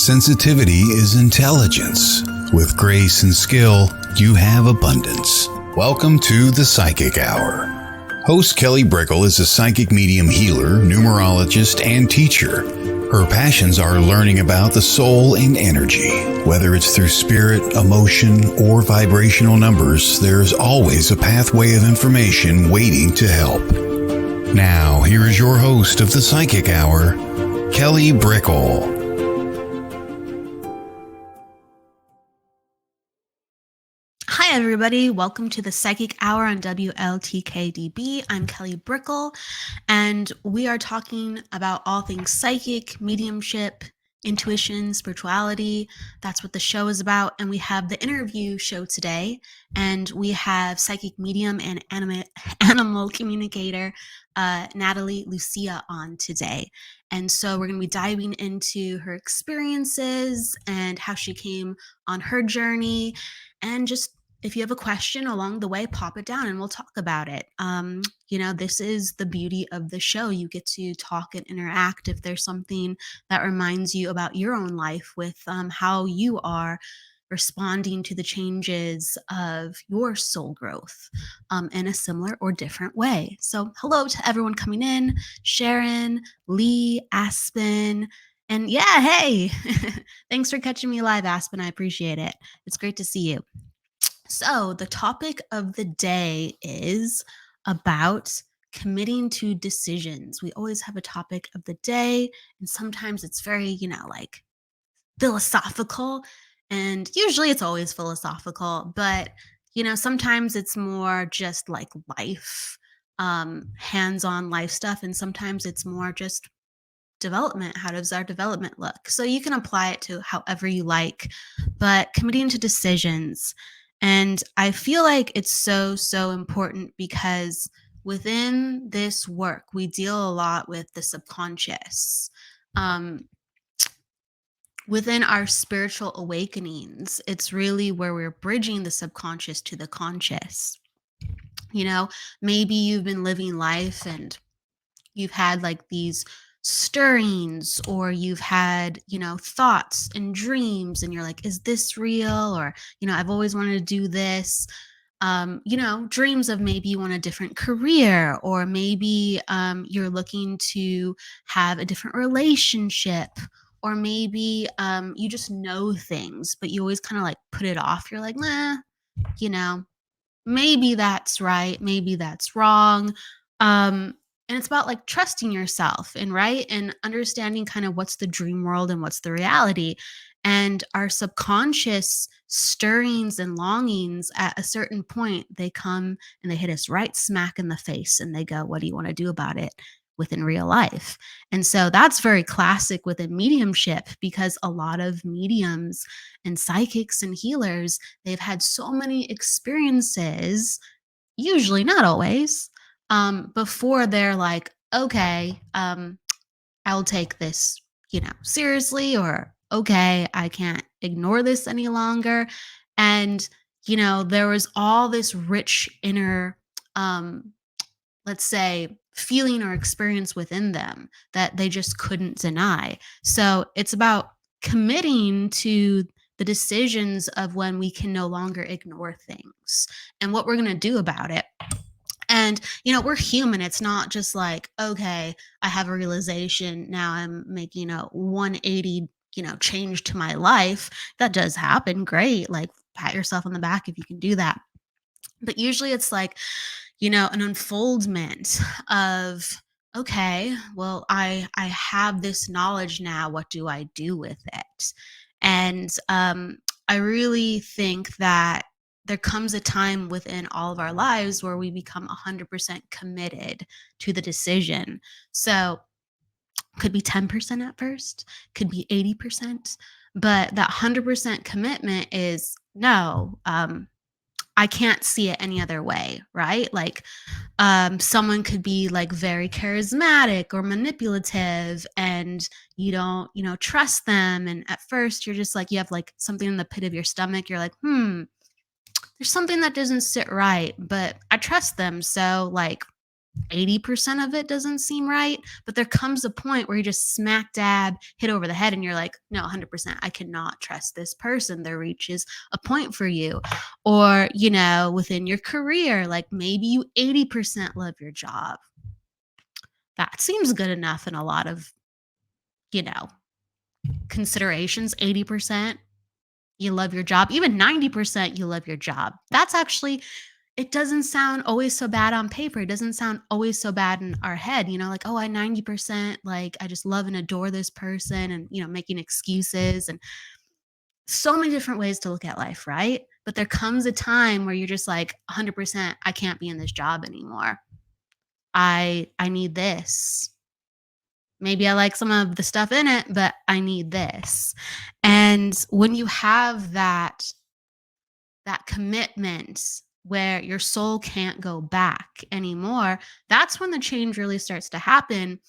Sensitivity is intelligence. With grace and skill, you have abundance. Welcome to the Psychic Hour. Host Kelly Brickle is a psychic medium healer, numerologist, and teacher. Her passions are learning about the soul and energy. Whether it's through spirit, emotion, or vibrational numbers, there's always a pathway of information waiting to help. Now, here is your host of the Psychic Hour, Kelly Brickle. Hi, everybody. Welcome to the Psychic Hour on WLTKDB. I'm Kelly Brickle, and we are talking about all things psychic, mediumship, intuition, spirituality. That's what the show is about. And we have the interview show today, and we have psychic medium and animal communicator Natalie Lucia on today. And so we're going to be diving into her experiences and how she came on her journey, and just if you have a question along the way, pop it down and we'll talk about it. This is the beauty of the show. You get to talk and interact if there's something that reminds you about your own life with how you are responding to the changes of your soul growth in a similar or different way. So hello to everyone coming in, Sharon, Lee, Aspen, and yeah, hey, thanks for catching me live, Aspen. I appreciate it. It's great to see you. So the topic of the day is about committing to decisions. We always have a topic of the day, and sometimes it's very, philosophical, and usually it's always philosophical, but, sometimes it's more just like life, hands-on life stuff, and sometimes it's more just development. How does our development look? So you can apply it to however you like, but committing to decisions. And I feel like it's so important because within this work, we deal a lot with the subconscious. Within our spiritual awakenings, it's really where we're bridging the subconscious to the conscious. Maybe you've been living life and you've had like these stirrings, or you've had, thoughts and dreams, and you're like, is this real? Or, I've always wanted to do this. Dreams of maybe you want a different career, or maybe you're looking to have a different relationship, or maybe you just know things, but you always kind of like put it off. You're like, nah, maybe that's right, maybe that's wrong. And it's about like trusting yourself and understanding kind of what's the dream world and what's the reality. And our subconscious stirrings and longings at a certain point, they come and they hit us right smack in the face and they go, what do you want to do about it within real life? And so that's very classic within mediumship, because a lot of mediums and psychics and healers, they've had so many experiences, usually not always, before they're like, okay, I'll take this, seriously, or okay, I can't ignore this any longer. And, there was all this rich inner, let's say, feeling or experience within them that they just couldn't deny. So it's about committing to the decisions of when we can no longer ignore things and what we're going to do about it. And, we're human. It's not just like, okay, I have a realization. Now I'm making a 180, change to my life. That does happen. Great. Like, pat yourself on the back if you can do that. But usually it's like, an unfoldment of, okay, well, I have this knowledge now. What do I do with it? And I really think that there comes a time within all of our lives where we become 100% committed to the decision. So could be 10% at first, could be 80%, but that 100% commitment is no, I can't see it any other way, right? Like someone could be like very charismatic or manipulative, and you don't, trust them. And at first you're just like, you have like something in the pit of your stomach. You're like, there's something that doesn't sit right, but I trust them. So like, 80% of it doesn't seem right, but there comes a point where you just smack dab hit over the head and you're like, no, 100%, I cannot trust this person. There reaches a point for you. Or, within your career, like maybe you 80% love your job. That seems good enough in a lot of, you know, considerations. 80% you love your job, even 90% you love your job. That's actually, it doesn't sound always so bad on paper. It doesn't sound always so bad in our head, like, oh, I 90%, like, I just love and adore this person, and, making excuses and so many different ways to look at life, right? But there comes a time where you're just like, 100%, I can't be in this job anymore. I need this. Maybe I like some of the stuff in it, but I need this. And when you have that commitment where your soul can't go back anymore, that's when the change really starts to happen.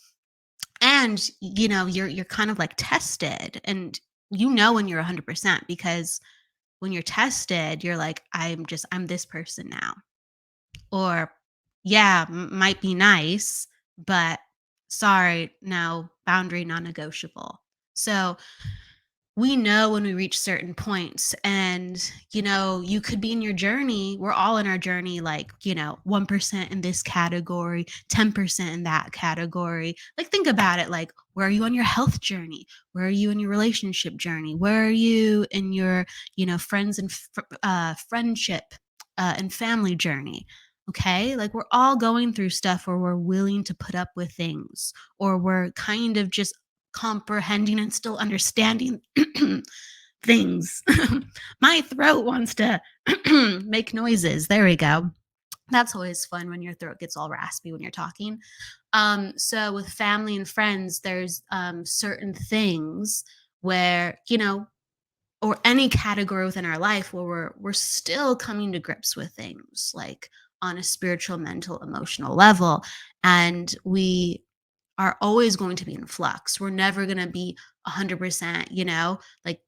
And you're kind of like tested, and when you're 100%, because when you're tested, you're like, I'm this person now. Or yeah, might be nice, but sorry, no, boundary non-negotiable. So we know when we reach certain points, and you could be in your journey, we're all in our journey, like 1% in this category, 10% in that category. Like, think about it, like, where are you on your health journey? Where are you in your relationship journey? Where are you in your friends and friendship and family journey? Okay, like, we're all going through stuff where we're willing to put up with things, or we're kind of just comprehending and still understanding things. My throat wants to make noises. There we go. That's always fun when your throat gets all raspy when you're talking. So with family and friends, there's certain things where, or any category within our life where we're still coming to grips with things, like on a spiritual, mental, emotional level. And we are always going to be in flux. We're never going to be 100%, like,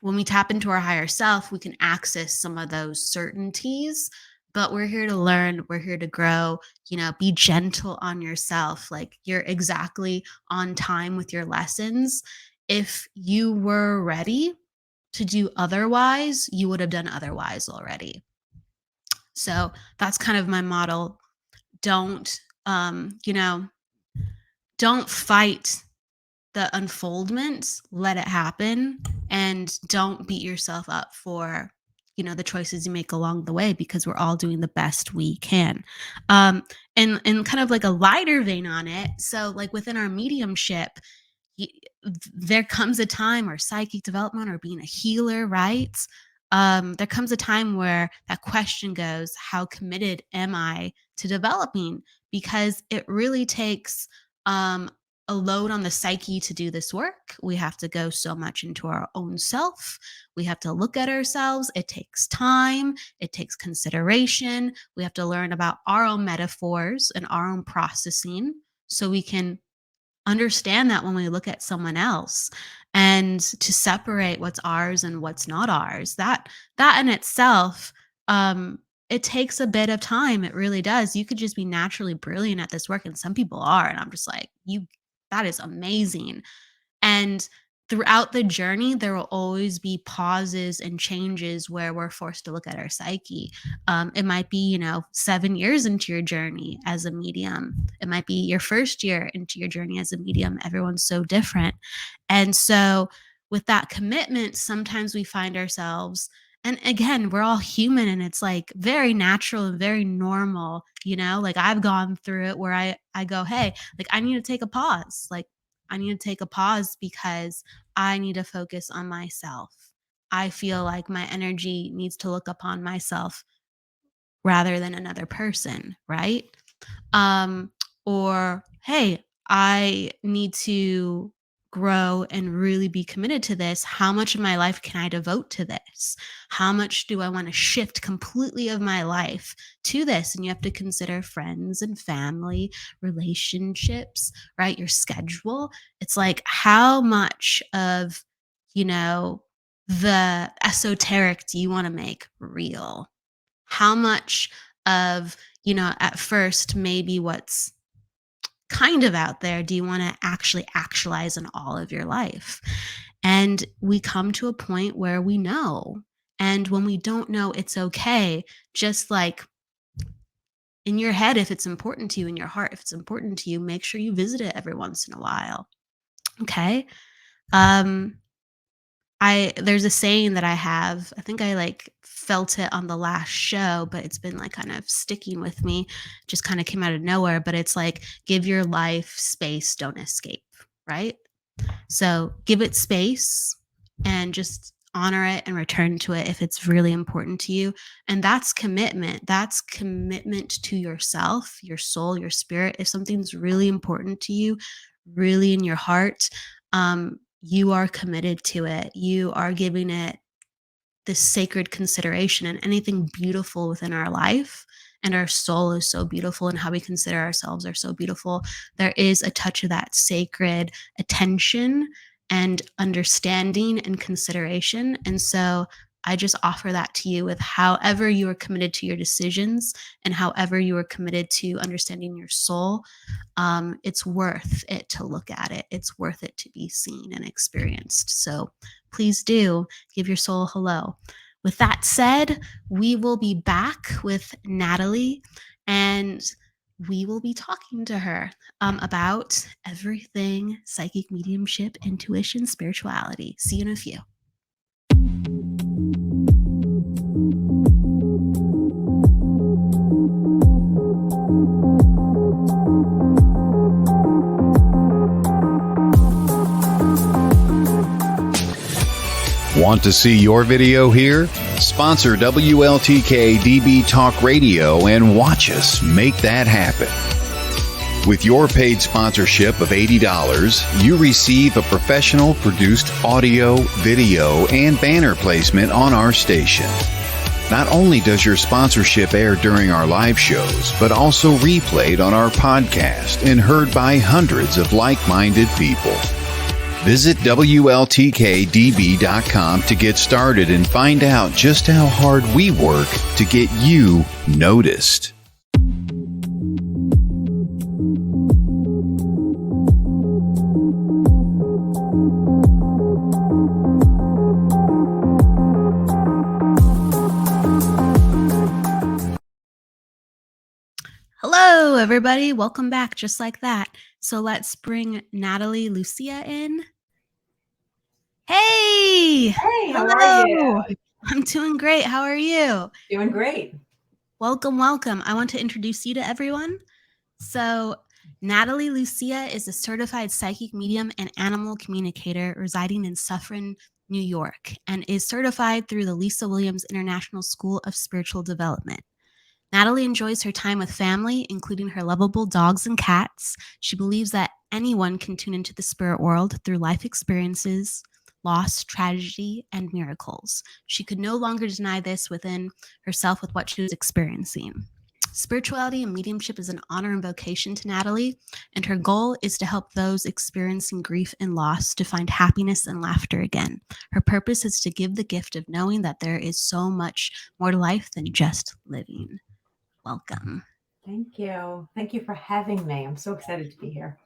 when we tap into our higher self, we can access some of those certainties, but we're here to learn, we're here to grow, be gentle on yourself. Like, you're exactly on time with your lessons. If you were ready to do otherwise, you would have done otherwise already. So that's kind of my model. Don't, don't fight the unfoldment, let it happen, and don't beat yourself up for the choices you make along the way, because we're all doing the best we can. And kind of like a lighter vein on it, so like within our mediumship, y- there comes a time, or psychic development, or being a healer, right? There comes a time where that question goes, how committed am I to developing? Because it really takes um, a load on the psyche to do this work. We have to go so much into our own self. We have to look at ourselves. It takes time. It takes consideration. We have to learn about our own metaphors and our own processing, so we can understand that when we look at someone else, and to separate what's ours and what's not ours. That in itself, it takes a bit of time. It really does. You could just be naturally brilliant at this work, and some people are, and I'm just like, that is amazing. And throughout the journey, there will always be pauses and changes where we're forced to look at our psyche. It might be, 7 years into your journey as a medium. It might be your first year into your journey as a medium. Everyone's so different. And so, with that commitment, sometimes we find ourselves, and again, we're all human, and it's like very natural and very normal, like, I've gone through it where I go, hey, like, I need to take a pause. Like, I need to take a pause because I need to focus on myself. I feel like my energy needs to look upon myself rather than another person, right? Um, or, hey, I need to grow and really be committed to this. How much of my life can I devote to this? How much do I want to shift completely of my life to this? And you have to consider friends and family, relationships, right? Your schedule. It's like, how much of, the esoteric do you want to make real? How much of, at first, maybe what's kind of out there do you want to actually actualize in all of your life? And we come to a point where we know. And when we don't know, it's okay. Just like in your head, if it's important to you, in your heart, if it's important to you, make sure you visit it every once in a while. Okay. Um, there's a saying that I have. I think I felt it on the last show, but it's been kind of sticking with me. Just kind of came out of nowhere, but it's like, give your life space, don't escape, right? So give it space and just honor it and return to it if it's really important to you. And that's commitment. That's commitment to yourself, your soul, your spirit. If something's really important to you, really in your heart, you are committed to it. You are giving it this sacred consideration, and anything beautiful within our life and our soul is so beautiful, and how we consider ourselves are so beautiful. There is a touch of that sacred attention and understanding and consideration. And so I just offer that to you with however you are committed to your decisions and however you are committed to understanding your soul. It's worth it to look at it. It's worth it to be seen and experienced. So please do give your soul a hello. With that said, we will be back with Natalie, and we will be talking to her about everything psychic, mediumship, intuition, spirituality. See you in a few. Want to see your video here? Sponsor WLTK DB Talk Radio and watch us make that happen. With your paid sponsorship of $80, you receive a professional produced audio, video, and banner placement on our station. Not only does your sponsorship air during our live shows, but also replayed on our podcast and heard by hundreds of like-minded people. Visit WLTKDB.com to get started and find out just how hard we work to get you noticed. Hello, everybody. Welcome back, just like that. So let's bring Natalie Lucia in. Hey! Hey, how Hello. are you? I'm doing great. How are you? Doing great. Welcome, welcome. I want to introduce you to everyone. So Natalie Lucia is a certified psychic medium and animal communicator residing in Suffern, New York, and is certified through the Lisa Williams International School of Spiritual Development. Natalie enjoys her time with family, including her lovable dogs and cats. She believes that anyone can tune into the spirit world through life experiences, loss, tragedy, and miracles. She could no longer deny this within herself with what she was experiencing. Spirituality and mediumship is an honor and vocation to Natalie, and her goal is to help those experiencing grief and loss to find happiness and laughter again. Her purpose is to give the gift of knowing that there is so much more to life than just living. Welcome. Thank you. Thank you for having me. I'm so excited to be here.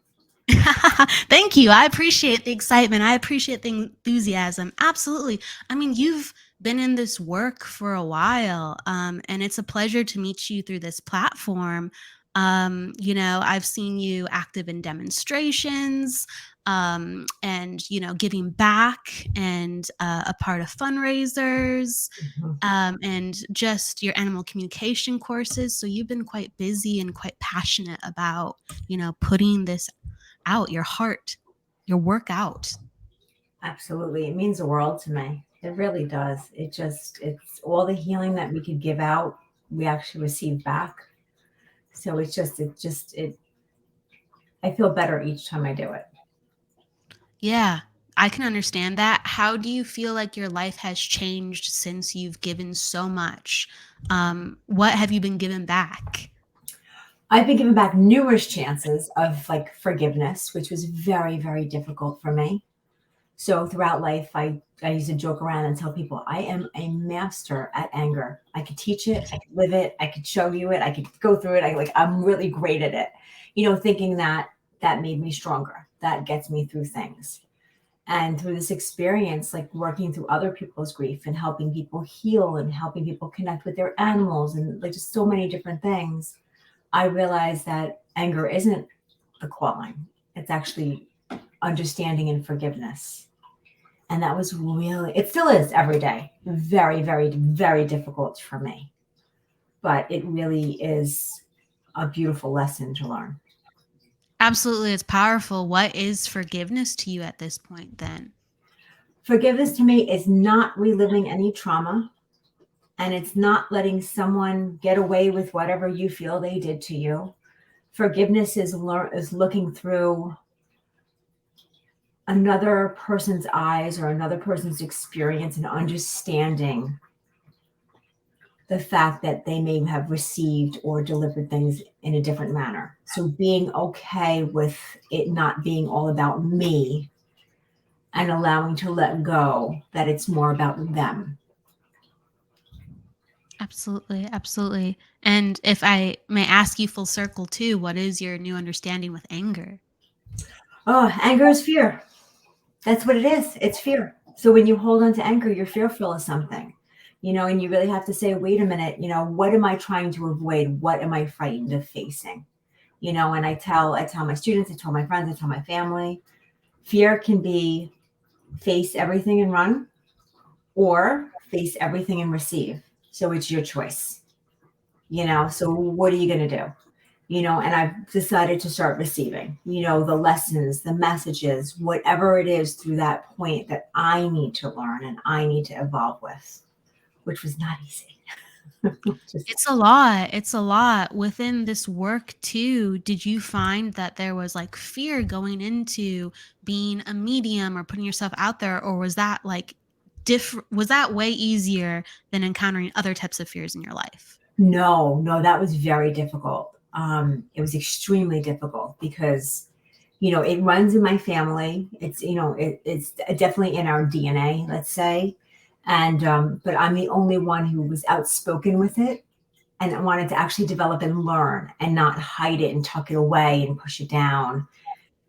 Thank you. I appreciate the excitement. I appreciate the enthusiasm. Absolutely. I mean, you've been in this work for a while, and it's a pleasure to meet you through this platform. I've seen you active in demonstrations, and, giving back, and a part of fundraisers, and just your animal communication courses. So you've been quite busy and quite passionate about, putting this out, your heart, your work out. Absolutely. It means the world to me. It really does. It's all the healing that we could give out, we actually receive back. So I feel better each time I do it. Yeah, I can understand that. How do you feel like your life has changed since you've given so much? What have you been given back? I've been given back numerous chances of forgiveness, which was very, very difficult for me. So throughout life, I used to joke around and tell people I am a master at anger. I could teach it, I could live it, I could show you it, I could go through it. I'm really great at it. Thinking that that made me stronger. That gets me through things. And through this experience, like working through other people's grief and helping people heal and helping people connect with their animals and like just so many different things, I realized that anger isn't the calling. It's actually understanding and forgiveness. And that was really, it still is every day, very, very, very difficult for me. But it really is a beautiful lesson to learn. Absolutely, it's powerful. What is forgiveness to you at this point then? Forgiveness to me is not reliving any trauma, and it's not letting someone get away with whatever you feel they did to you. Forgiveness is looking through another person's eyes or another person's experience and understanding the fact that they may have received or delivered things in a different manner. So being okay with it not being all about me and allowing to let go that it's more about them. Absolutely, absolutely. And if I may ask you full circle too, what is your new understanding with anger? Oh, anger is fear. That's what it is. It's fear. So when you hold on to anger, you're fearful of something, and you really have to say, wait a minute, what am I trying to avoid? What am I frightened of facing? And I tell my students, I tell my friends, I tell my family, fear can be face everything and run or face everything and receive. So it's your choice, so what are you going to do? And I've decided to start receiving, the lessons, the messages, whatever it is through that point that I need to learn and I need to evolve with, which was not easy. Just, It's a lot. It's a lot. Within this work too, did you find that there was like fear going into being a medium or putting yourself out there, or was that like different? Was that way easier than encountering other types of fears in your life? no, that was very difficult. It was extremely difficult because, it runs in my family. It's definitely in our DNA, let's say. And, but I'm the only one who was outspoken with it and I wanted to actually develop and learn and not hide it and tuck it away and push it down.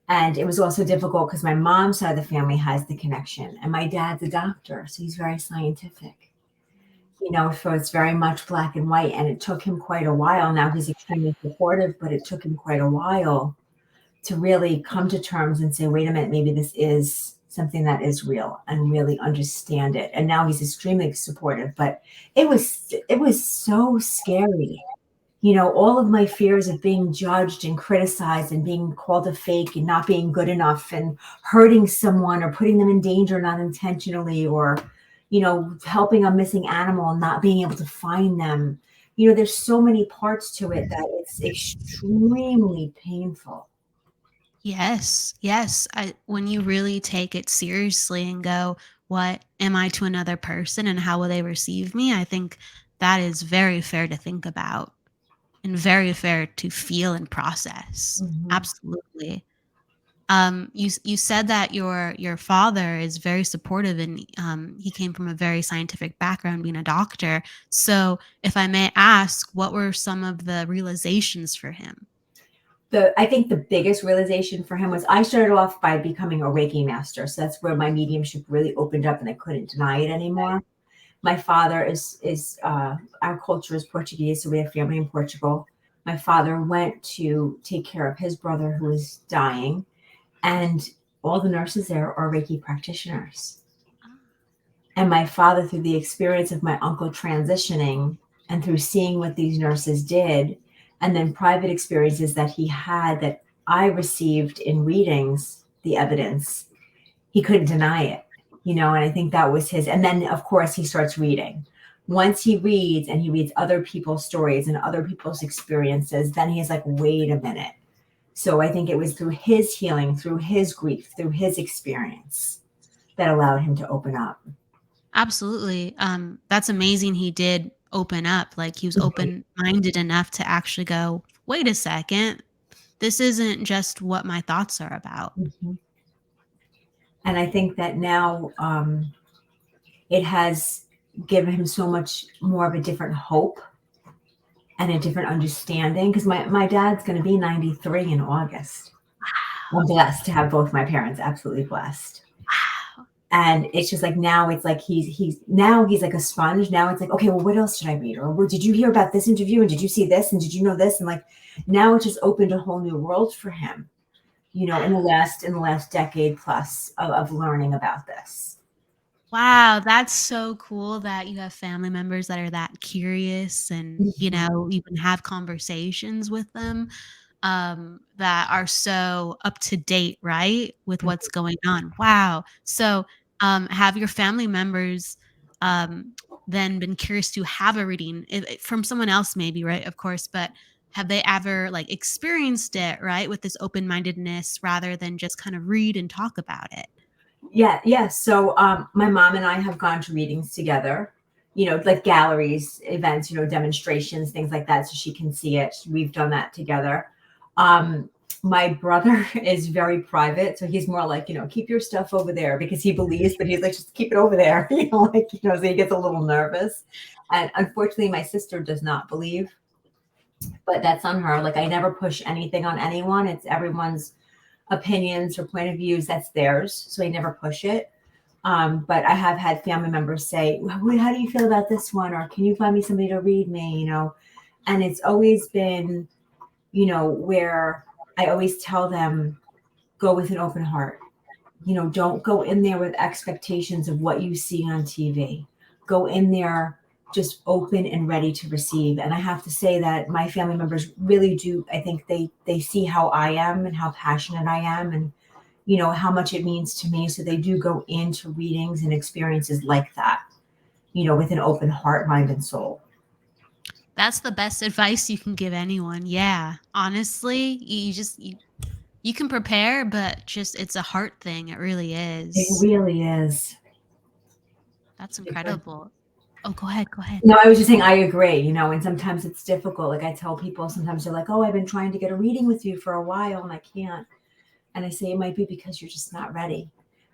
And it was also difficult because my mom's side of the family has the connection and my dad's a doctor. So he's very scientific, so it's very much black and white. And it took him quite a while. Now he's extremely supportive, but it took him quite a while to really come to terms and say, wait a minute, maybe this is something that is real and really understand it. And now he's extremely supportive, but it was so scary. All of my fears of being judged and criticized and being called a fake and not being good enough and hurting someone or putting them in danger not intentionally or, helping a missing animal and not being able to find them. There's so many parts to it that it's extremely painful. Yes, yes. When you really take it seriously and go, what am I to another person and how will they receive me? I think that is very fair to think about and very fair to feel and process. Mhm. Absolutely. You said that your father is very supportive and he came from a very scientific background, being a doctor. So, if I may ask, what were some of the realizations for him? I think the biggest realization for him was I started off by becoming a Reiki master. So that's where my mediumship really opened up and I couldn't deny it anymore. My father is our culture is Portuguese, so we have family in Portugal. My father went to take care of his brother who was dying, and all the nurses there are Reiki practitioners. And my father, through the experience of my uncle transitioning and through seeing what these nurses did, and then private experiences that he had that I received in readings, the evidence, he couldn't deny it, and I think that was his. And then, of course, he starts reading. Once he reads and he reads other people's stories and other people's experiences, then he's like, wait a minute. So I think it was through his healing, through his grief, through his experience that allowed him to open up. Absolutely. That's amazing he did open up, like, he was open-minded enough to actually go, "Wait a second, this isn't just what my thoughts are about." Mhm. And I think that now it has given him so much more of a different hope and a different understanding. Because my dad's going to be 93 in August. I'm blessed to have both my parents, absolutely blessed. And it's just like now it's like he's like a sponge. Now it's like, okay, well, what else should I read? Or did you hear about this interview? And did you see this? And did you know this? And like now it just opened a whole new world for him, in the last decade plus of learning about this. Wow, that's so cool that you have family members that are that curious and, you can have conversations with them that are so up to date, right, with what's going on. Wow. So, have your family members then been curious to have a reading from someone else, maybe, right? Of course, but have they ever like experienced it, right, with this open mindedness rather than just kind of read and talk about it? Yeah. So my mom and I have gone to readings together, like galleries, events, demonstrations, things like that, so she can see it. We've done that together. My brother is very private, so he's more like, keep your stuff over there, because he believes, but he's like, just keep it over there, so he gets a little nervous. And unfortunately, my sister does not believe, but that's on her. Like, I never push anything on anyone. It's everyone's opinions or point of views, that's theirs, so I never push it. But I have had family members say, well, how do you feel about this one? Or can you find me somebody to read me? And it's always been, where I always tell them, go with an open heart. Don't go in there with expectations of what you see on TV. Go in there just open and ready to receive. And I have to say that my family members really do. I think they see how I am and how passionate I am, and how much it means to me. So they do go into readings and experiences like that, with an open heart, mind, and soul. That's the best advice you can give anyone. Yeah. Honestly, you can prepare, but just it's a heart thing. It really is. It really is. That's incredible. Oh, go ahead. No, I was just saying, I agree, and sometimes it's difficult. Like I tell people, sometimes they're like, oh, I've been trying to get a reading with you for a while and I can't. And I say, it might be because you're just not ready,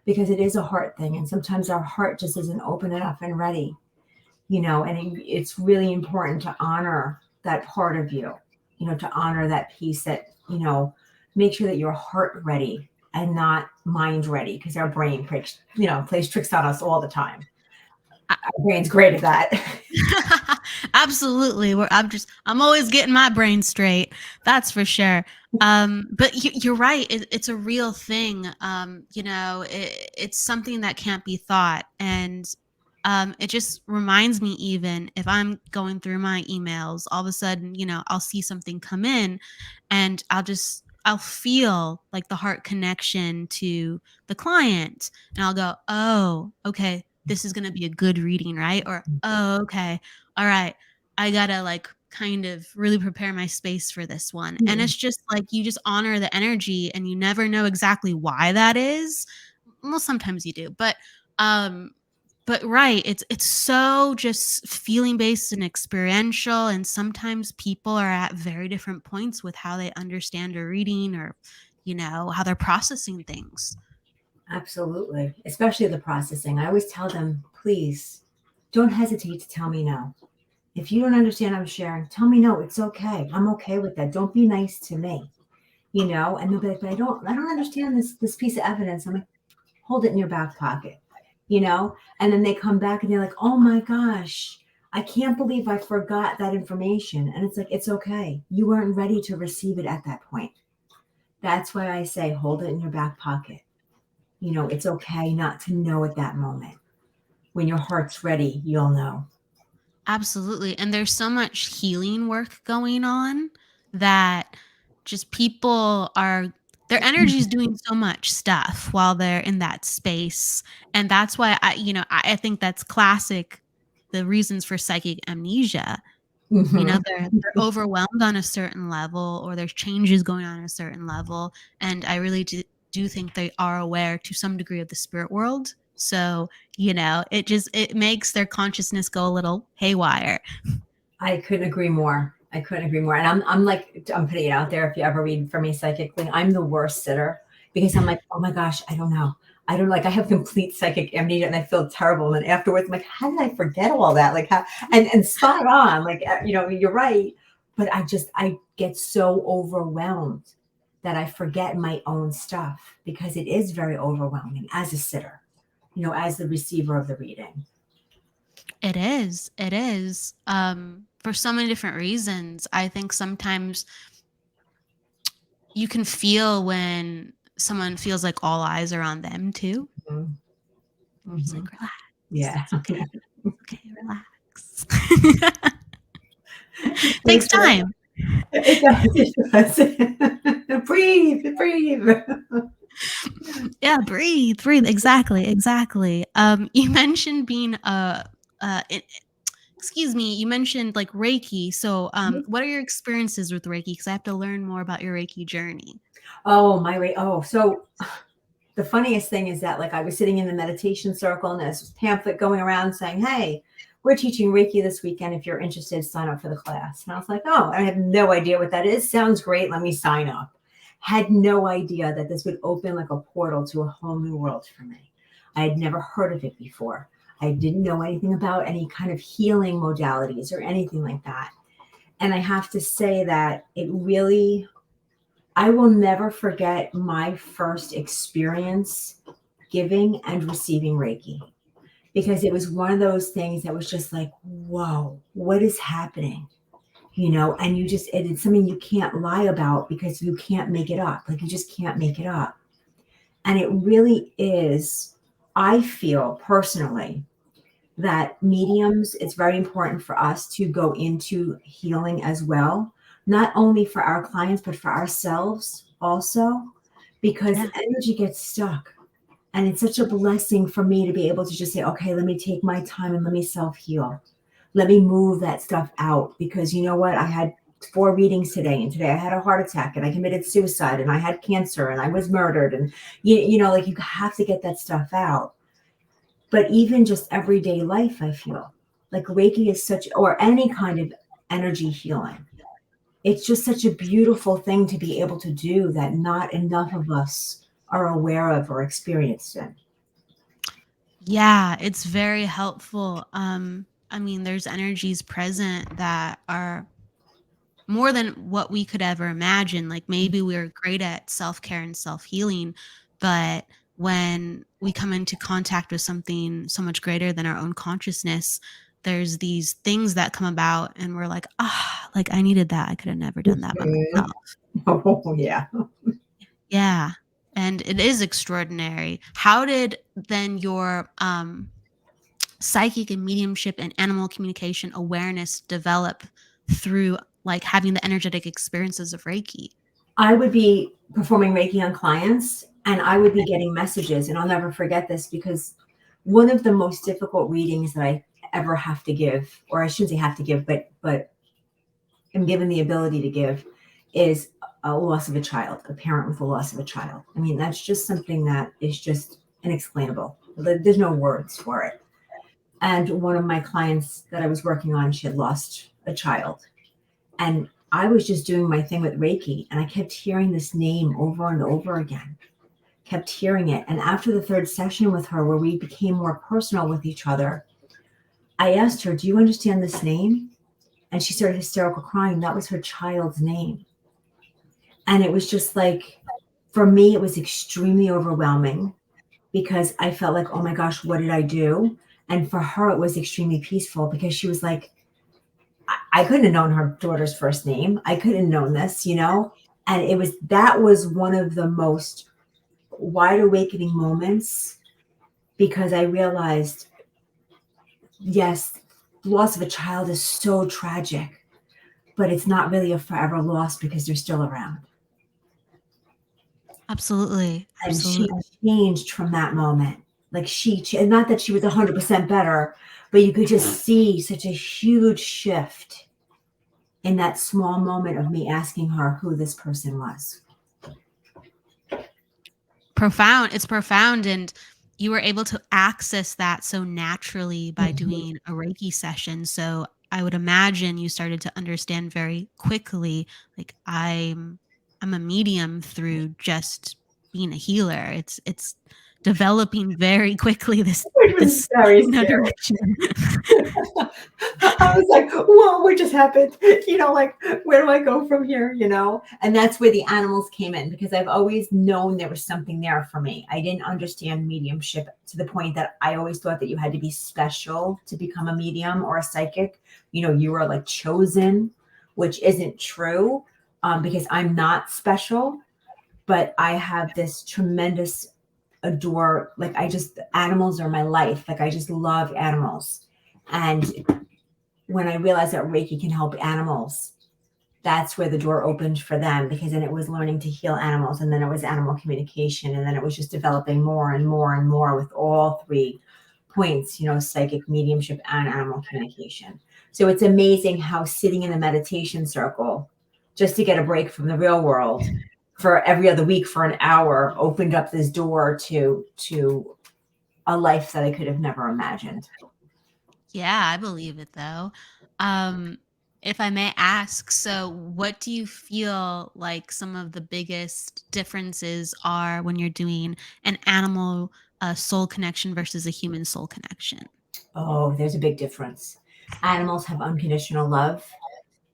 because it is a heart thing. And sometimes our heart just isn't open enough and ready, and it's really important to honor that part of you, to honor that piece that, make sure that your heart ready and not mind ready, because our brain plays tricks on us all the time. Our brain's great at that. Absolutely. I'm always getting my brain straight. That's for sure. But you're right. It's a real thing. It's something that can't be thought. And it just reminds me, even if I'm going through my emails, all of a sudden, I'll see something come in and I'll feel like the heart connection to the client, and I'll go, oh, okay, this is going to be a good reading, right? Or, oh, okay, all right, I gotta like kind of really prepare my space for this one. And it's just like, you just honor the energy, and you never know exactly why that is. Well, sometimes you do, but right, it's so just feeling based and experiential, and sometimes people are at very different points with how they understand a reading, or how they're processing things. Absolutely. Especially the processing. I always tell them, please don't hesitate to tell me no. If you don't understand I'm sharing, tell me no. It's okay. I'm okay with that. Don't be nice to me, and they'll be like, but I don't understand this piece of evidence. I'm like, hold it in your back pocket, and then they come back and they're like, oh my gosh, I can't believe I forgot that information. And it's like, it's okay. You weren't ready to receive it at that point. That's why I say, hold it in your back pocket. It's okay not to know at that moment. When your heart's ready, you'll know. Absolutely. And there's so much healing work going on that just their energy is doing so much stuff while they're in that space. And that's why I think that's classic. The reasons for psychic amnesia, they're overwhelmed on a certain level, or there's changes going on at a certain level. And I really do think they are aware to some degree of the spirit world. So, it makes their consciousness go a little haywire. I couldn't agree more. And I'm putting it out there. If you ever read for me psychically, I'm the worst sitter, because I'm like, oh my gosh, I don't know. I don't like, I have complete psychic amnesia and I feel terrible. And then afterwards, I'm like, how did I forget all that? Like how, and spot on, like, you're right. But I get so overwhelmed that I forget my own stuff because it is very overwhelming as a sitter, as the receiver of the reading. It is. It is. For so many different reasons. I think sometimes you can feel when someone feels like all eyes are on them too. Mhm. Just Mhm. like, relax. Yeah. It's okay. Okay, relax. Takes time. It does. It does. Breathe, breathe. Yeah, breathe. Exactly, exactly. You mentioned being excuse me, you mentioned like Reiki. So, what are your experiences with Reiki? Because I have to learn more about your Reiki journey. So the funniest thing is that like I was sitting in the meditation circle and there's this pamphlet going around saying, "Hey, we're teaching Reiki this weekend. If you're interested, sign up for the class." And I was like, "Oh, I have no idea what that is. Sounds great. Let me sign up." Had no idea that this would open like a portal to a whole new world for me. I had never heard of it before. I didn't know anything about any kind of healing modalities or anything like that. And I have to say that I will never forget my first experience giving and receiving Reiki because it was one of those things that was just like, whoa, what is happening? And it's something you can't lie about because you can't make it up. Like you just can't make it up. And it really is, I feel personally that mediums, it's very important for us to go into healing as well, not only for our clients, but for ourselves also, because Yeah. energy gets stuck. And it's such a blessing for me to be able to just say, okay, let me take my time and let me self heal. Let me move that stuff out because you know what? I had 4 readings today, and today I had a heart attack, and I committed suicide, and I had cancer, and I was murdered, and like you have to get that stuff out. But even just everyday life, I feel like Reiki is or any kind of energy healing. It's just such a beautiful thing to be able to do that not enough of us are aware of or experienced in. Yeah, it's very helpful. I mean, there's energies present that are more than what we could ever imagine. Like maybe we're great at self-care and self-healing, but when we come into contact with something so much greater than our own consciousness, there's these things that come about and we're like, like I needed that. I could have never done that by Mhm. myself. Oh, yeah. Yeah. And it is extraordinary. How did then your psychic and mediumship and animal communication awareness develop through like having the energetic experiences of Reiki? I would be performing Reiki on clients and I would be getting messages. And I'll never forget this because one of the most difficult readings that I ever have to give, or I shouldn't say have to give, but am given the ability to give, is a loss of a child, a parent with a loss of a child. I mean, that's just something that is just inexplainable. There's no words for it. And one of my clients that I was working on, she had lost a child. And I was just doing my thing with Reiki, and I kept hearing this name over and over again, kept hearing it. And after the third session with her, where we became more personal with each other, I asked her, "Do you understand this name?" And she started hysterical crying. That was her child's name. And it was just like, for me, it was extremely overwhelming because I felt like, oh my gosh, what did I do? And for her, it was extremely peaceful because she was like, I couldn't have known her daughter's first name. I couldn't have known this, And that was one of the most wide awakening moments because I realized, yes, loss of a child is so tragic, but it's not really a forever loss because they're still around. Absolutely. And she Absolutely. changed from that moment. Like not that she was 100% better, but you could just see such a huge shift in that small moment of me asking her who this person was. Profound. It's profound. And you were able to access that so naturally by Mhm. doing a Reiki session. So I would imagine you started to understand very quickly, like I'm a medium through just being a healer. It's developing very quickly this Which was very scary. direction. I was like, whoa, what just happened? Like, where do I go from here? And that's where the animals came in, because I've always known there was something there for me. I didn't understand mediumship to the point that I always thought that you had to be special to become a medium or a psychic. You were like chosen, which isn't true, because I'm not special, but I have this tremendous animals are my life. Like, I just love animals. And when I realized that Reiki can help animals, that's where the door opened for them, because then it was learning to heal animals, and then it was animal communication, and then it was just developing more and more and more with all 3 points, psychic, mediumship, and animal communication. So it's amazing how sitting in a meditation circle just to get a break from the real world for every other week for an hour opened up this door to a life that I could have never imagined. Yeah, I believe it though. If I may ask, so what do you feel like some of the biggest differences are when you're doing an animal soul connection versus a human soul connection? Oh, there's a big difference. Animals have unconditional love,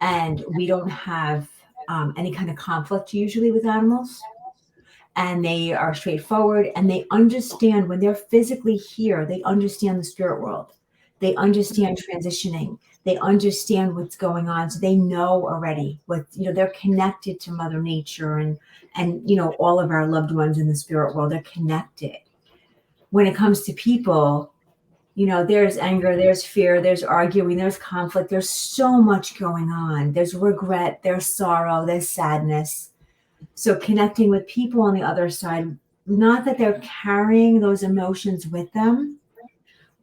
and we don't have any kind of conflict usually with animals. And they are straightforward, and they understand when they're physically here, they understand the spirit world. They understand transitioning. They understand what's going on. So they know already they're connected to Mother Nature and all of our loved ones in the spirit world, they're connected. When it comes to people, there's anger, there's fear, there's arguing, there's conflict, there's so much going on. There's regret, there's sorrow, there's sadness. So connecting with people on the other side, not that they're carrying those emotions with them,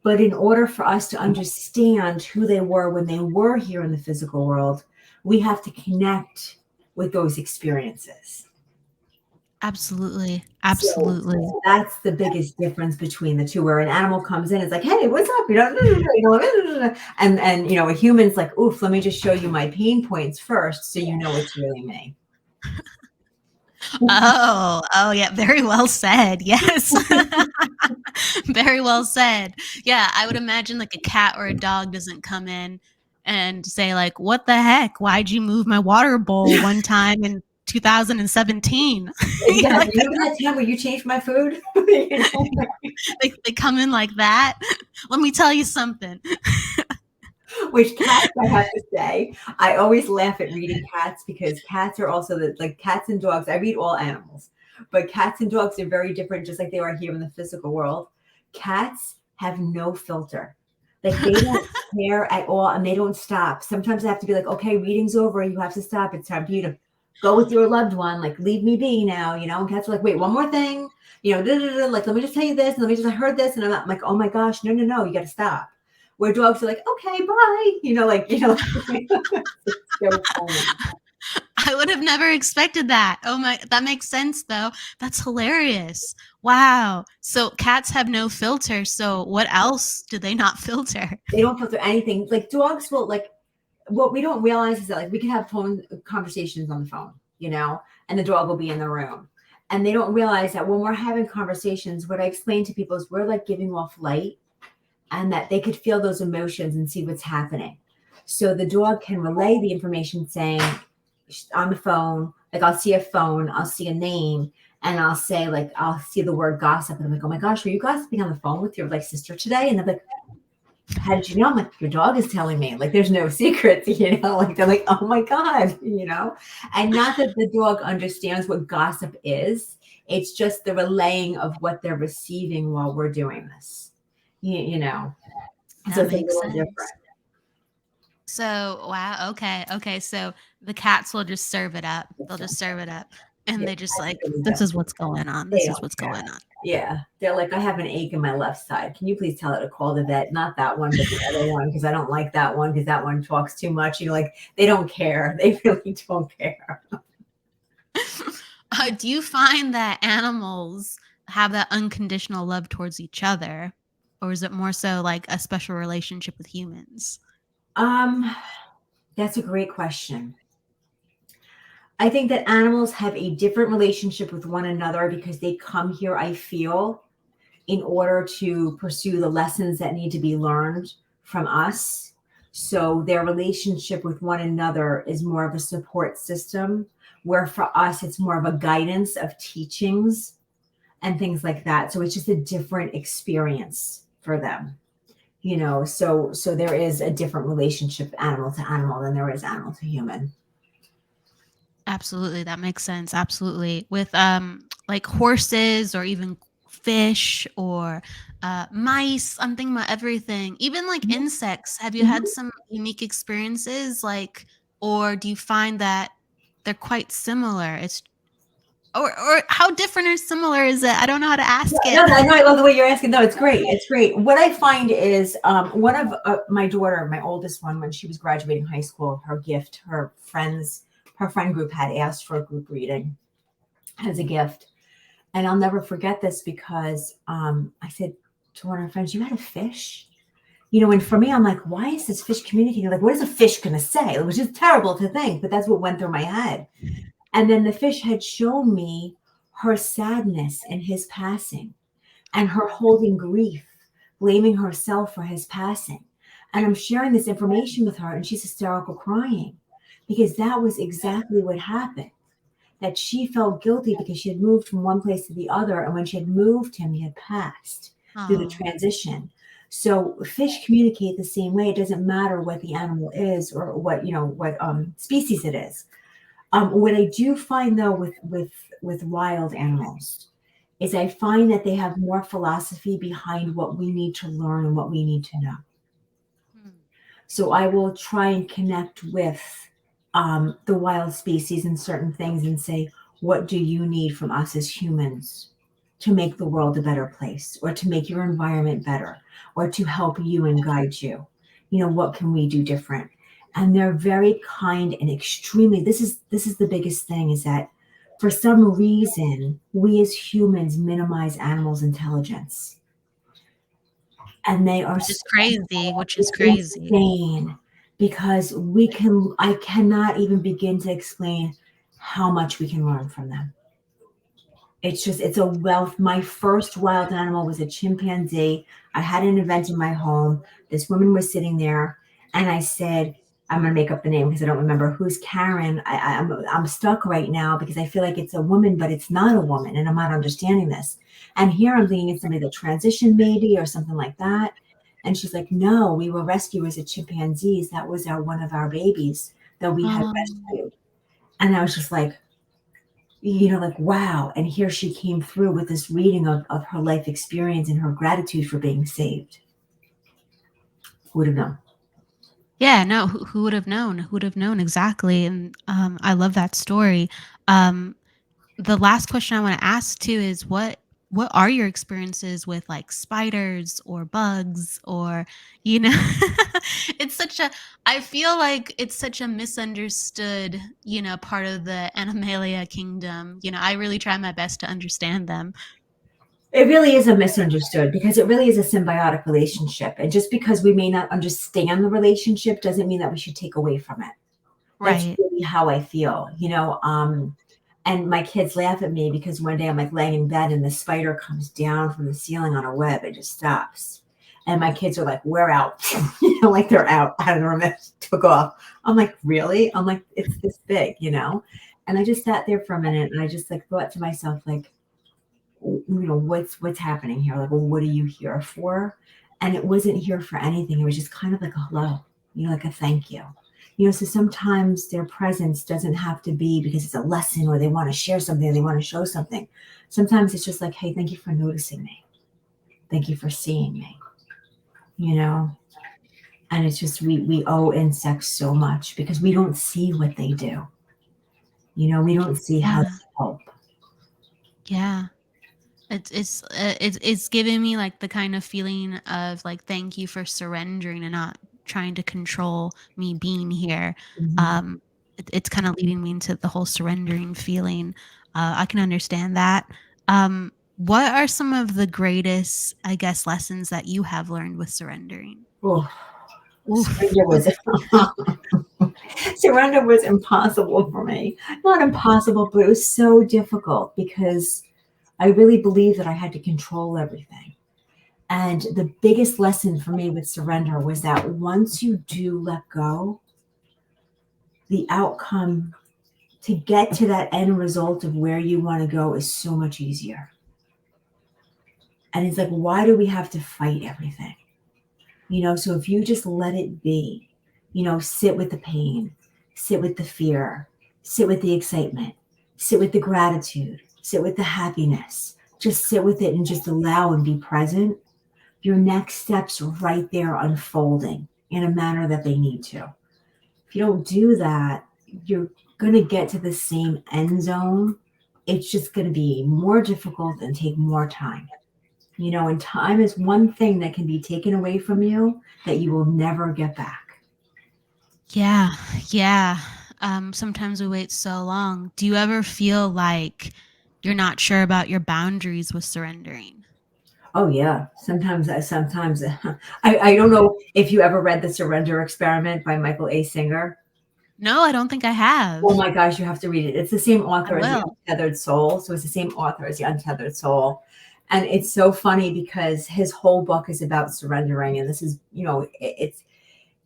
but in order for us to understand who they were when they were here in the physical world, we have to connect with those experiences. Absolutely. Absolutely. So that's the biggest difference between the two, where an animal comes in, it's like, hey, what's up? And a human's like, oof, let me just show you my pain points first, so it's really me. Oh, yeah. Very well said. Yes. Very well said. Yeah. I would imagine like a cat or a dog doesn't come in and say like, what the heck? Why'd you move my water bowl one time in 2017? Exactly. Remember that time where you changed my food? They come in like that. Let me tell you something. Which cats, I have to say, I always laugh at reading cats, because cats are also like cats and dogs. I read all animals, but cats and dogs are very different, just like they are here in the physical world. Cats have no filter. Like, they don't care at all, and they don't stop. Sometimes I have to be like, okay, reading's over. You have to stop. It's time for you to go with your loved one. Like, leave me be now, And cats are like, wait, one more thing, like, let me just tell you this. And I heard this. And I'm like, oh my gosh, no, you got to stop. Where dogs are like, okay, bye. It's so funny. I would have never expected that. Oh my, that makes sense though. That's hilarious. Wow. So cats have no filter. So what else do they not filter? They don't filter anything. Like, dogs will, like, what we don't realize is that, like, we can have phone conversations on the phone, and the dog will be in the room. And they don't realize that when we're having conversations, what I explain to people is we're like giving off light, and that they could feel those emotions and see what's happening. So the dog can relay the information, saying on the phone, like, I'll see a phone, I'll see a name, and I'll say, like, I'll see the word gossip. And I'm like, oh my gosh, were you gossiping on the phone with your, like, sister today? And they're like, how did you know? I'm like, your dog is telling me. Like, there's no secrets, like, they're like, oh my God, And not that the dog understands what gossip is. It's just the relaying of what they're receiving while we're doing this. So That makes sense. Different. So, wow. Okay. So the cats will just serve it up. They'll just serve it up. And they just like, this is what's going on. This is what's going on. Yeah. They're like, I have an ache in my left side. Can you please tell her to call the vet? Not that one, but the other one, because I don't like that one, because that one talks too much. Like, they don't care. They really don't care. Do you find that animals have that unconditional love towards each other? Or is it more so like a special relationship with humans? That's a great question. I think that animals have a different relationship with one another because they come here, I feel, in order to pursue the lessons that need to be learned from us. So their relationship with one another is more of a support system, where for us, it's more of a guidance of teachings and things like that. So it's just a different experience for them, so there is a different relationship animal to animal than there is animal to human. Absolutely, that makes sense. Absolutely. With like horses or even fish or mice, I'm thinking about everything. Even like insects. Have you had some unique experiences or do you find that they're quite similar? It's or how different or similar is it? I don't know how to ask No, it. I love the way you're asking. No, it's great. It's great. What I find is one of my daughter, my oldest one, when she was graduating high school, her gift, her friend group had asked for a group reading as a gift. And I'll never forget this because I said to one of her friends, "You had a fish?" And for me, I'm like, why is this fish communicating? Like, what is a fish going to say? It was just terrible to think, but that's what went through my head. And then the fish had shown me her sadness in his passing and her holding grief, blaming herself for his passing. And I'm sharing this information with her and she's hysterical crying because that was exactly what happened. That she felt guilty because she had moved from one place to the other. And when she had moved him, he had passed through the transition. So fish communicate the same way. It doesn't matter what the animal is or what species it is. What I do find though with wild animals is I find that they have more philosophy behind what we need to learn and what we need to know. So I will try and connect with the wild species and certain things and say, what do you need from us as humans to make the world a better place or to make your environment better or to help you and guide you? What can we do different? And they're very kind and extremely, this is the biggest thing is that for some reason, we as humans minimize animals' intelligence. And they are Which is crazy. Insane because I cannot even begin to explain how much we can learn from them. It's a wealth. My first wild animal was a chimpanzee. I had an event in my home. This woman was sitting there and I said, I'm going to make up the name because I don't remember who's Karen. I'm stuck right now because I feel like it's a woman, but it's not a woman. And I'm not understanding this. And here I'm thinking it's somebody that transitioned maybe or something like that. And she's like, no, we were rescuers of chimpanzees. That was one of our babies that we had rescued. And I was just like, wow. And here she came through with this reading of her life experience and her gratitude for being saved. Who would have known? Yeah, no, who would have known? Who would have known exactly? And I love that story. The last question I want to ask too is what are your experiences with like spiders or bugs or it's such a I feel like it's such a misunderstood, part of the Animalia kingdom. I really try my best to understand them. It really is a misunderstood because it really is a symbiotic relationship. And just because we may not understand the relationship doesn't mean that we should take away from it. That's Right. really how I feel, and my kids laugh at me because one day I'm like laying in bed and the spider comes down from the ceiling on a web. It just stops. And my kids are like, we're out, like they're out of the room. It took off. I'm like, really? I'm like, it's this big, And I just sat there for a minute and I just like thought to myself, like, what's happening here? Like, well, what are you here for? And it wasn't here for anything. It was just kind of like a hello, like a thank you. So sometimes their presence doesn't have to be because it's a lesson or they want to share something or they want to show something. Sometimes it's just like, hey, thank you for noticing me. Thank you for seeing me, And it's just, we owe insects so much because we don't see what they do. We don't see how they help. Yeah. It's giving me like the kind of feeling of like thank you for surrendering and not trying to control me being here. Mm-hmm. It's kind of leading me into the whole surrendering feeling. I can understand that. What are some of the greatest, I guess, lessons that you have learned with surrendering? Oh, Oof. surrender was impossible for me. Not impossible, but it was so difficult because I really believed that I had to control everything. And the biggest lesson for me with surrender was that once you do let go, the outcome to get to that end result of where you want to go is so much easier. And it's like, why do we have to fight everything? So if you just let it be, sit with the pain, sit with the fear, sit with the excitement, sit with the gratitude, sit with the happiness, just sit with it and just allow and be present, your next steps are right there unfolding in a manner that they need to. If you don't do that, you're going to get to the same end zone. It's just going to be more difficult and take more time. And time is one thing that can be taken away from you that you will never get back. Yeah. Yeah. Sometimes we wait so long. Do you ever feel like you're not sure about your boundaries with surrendering? Oh yeah. Sometimes I don't know if you ever read The Surrender Experiment by Michael A. Singer. No, I don't think I have. Oh my gosh, you have to read it. It's the same author as The will. Untethered Soul. So it's the same author as The Untethered Soul. And it's so funny because his whole book is about surrendering. And this is,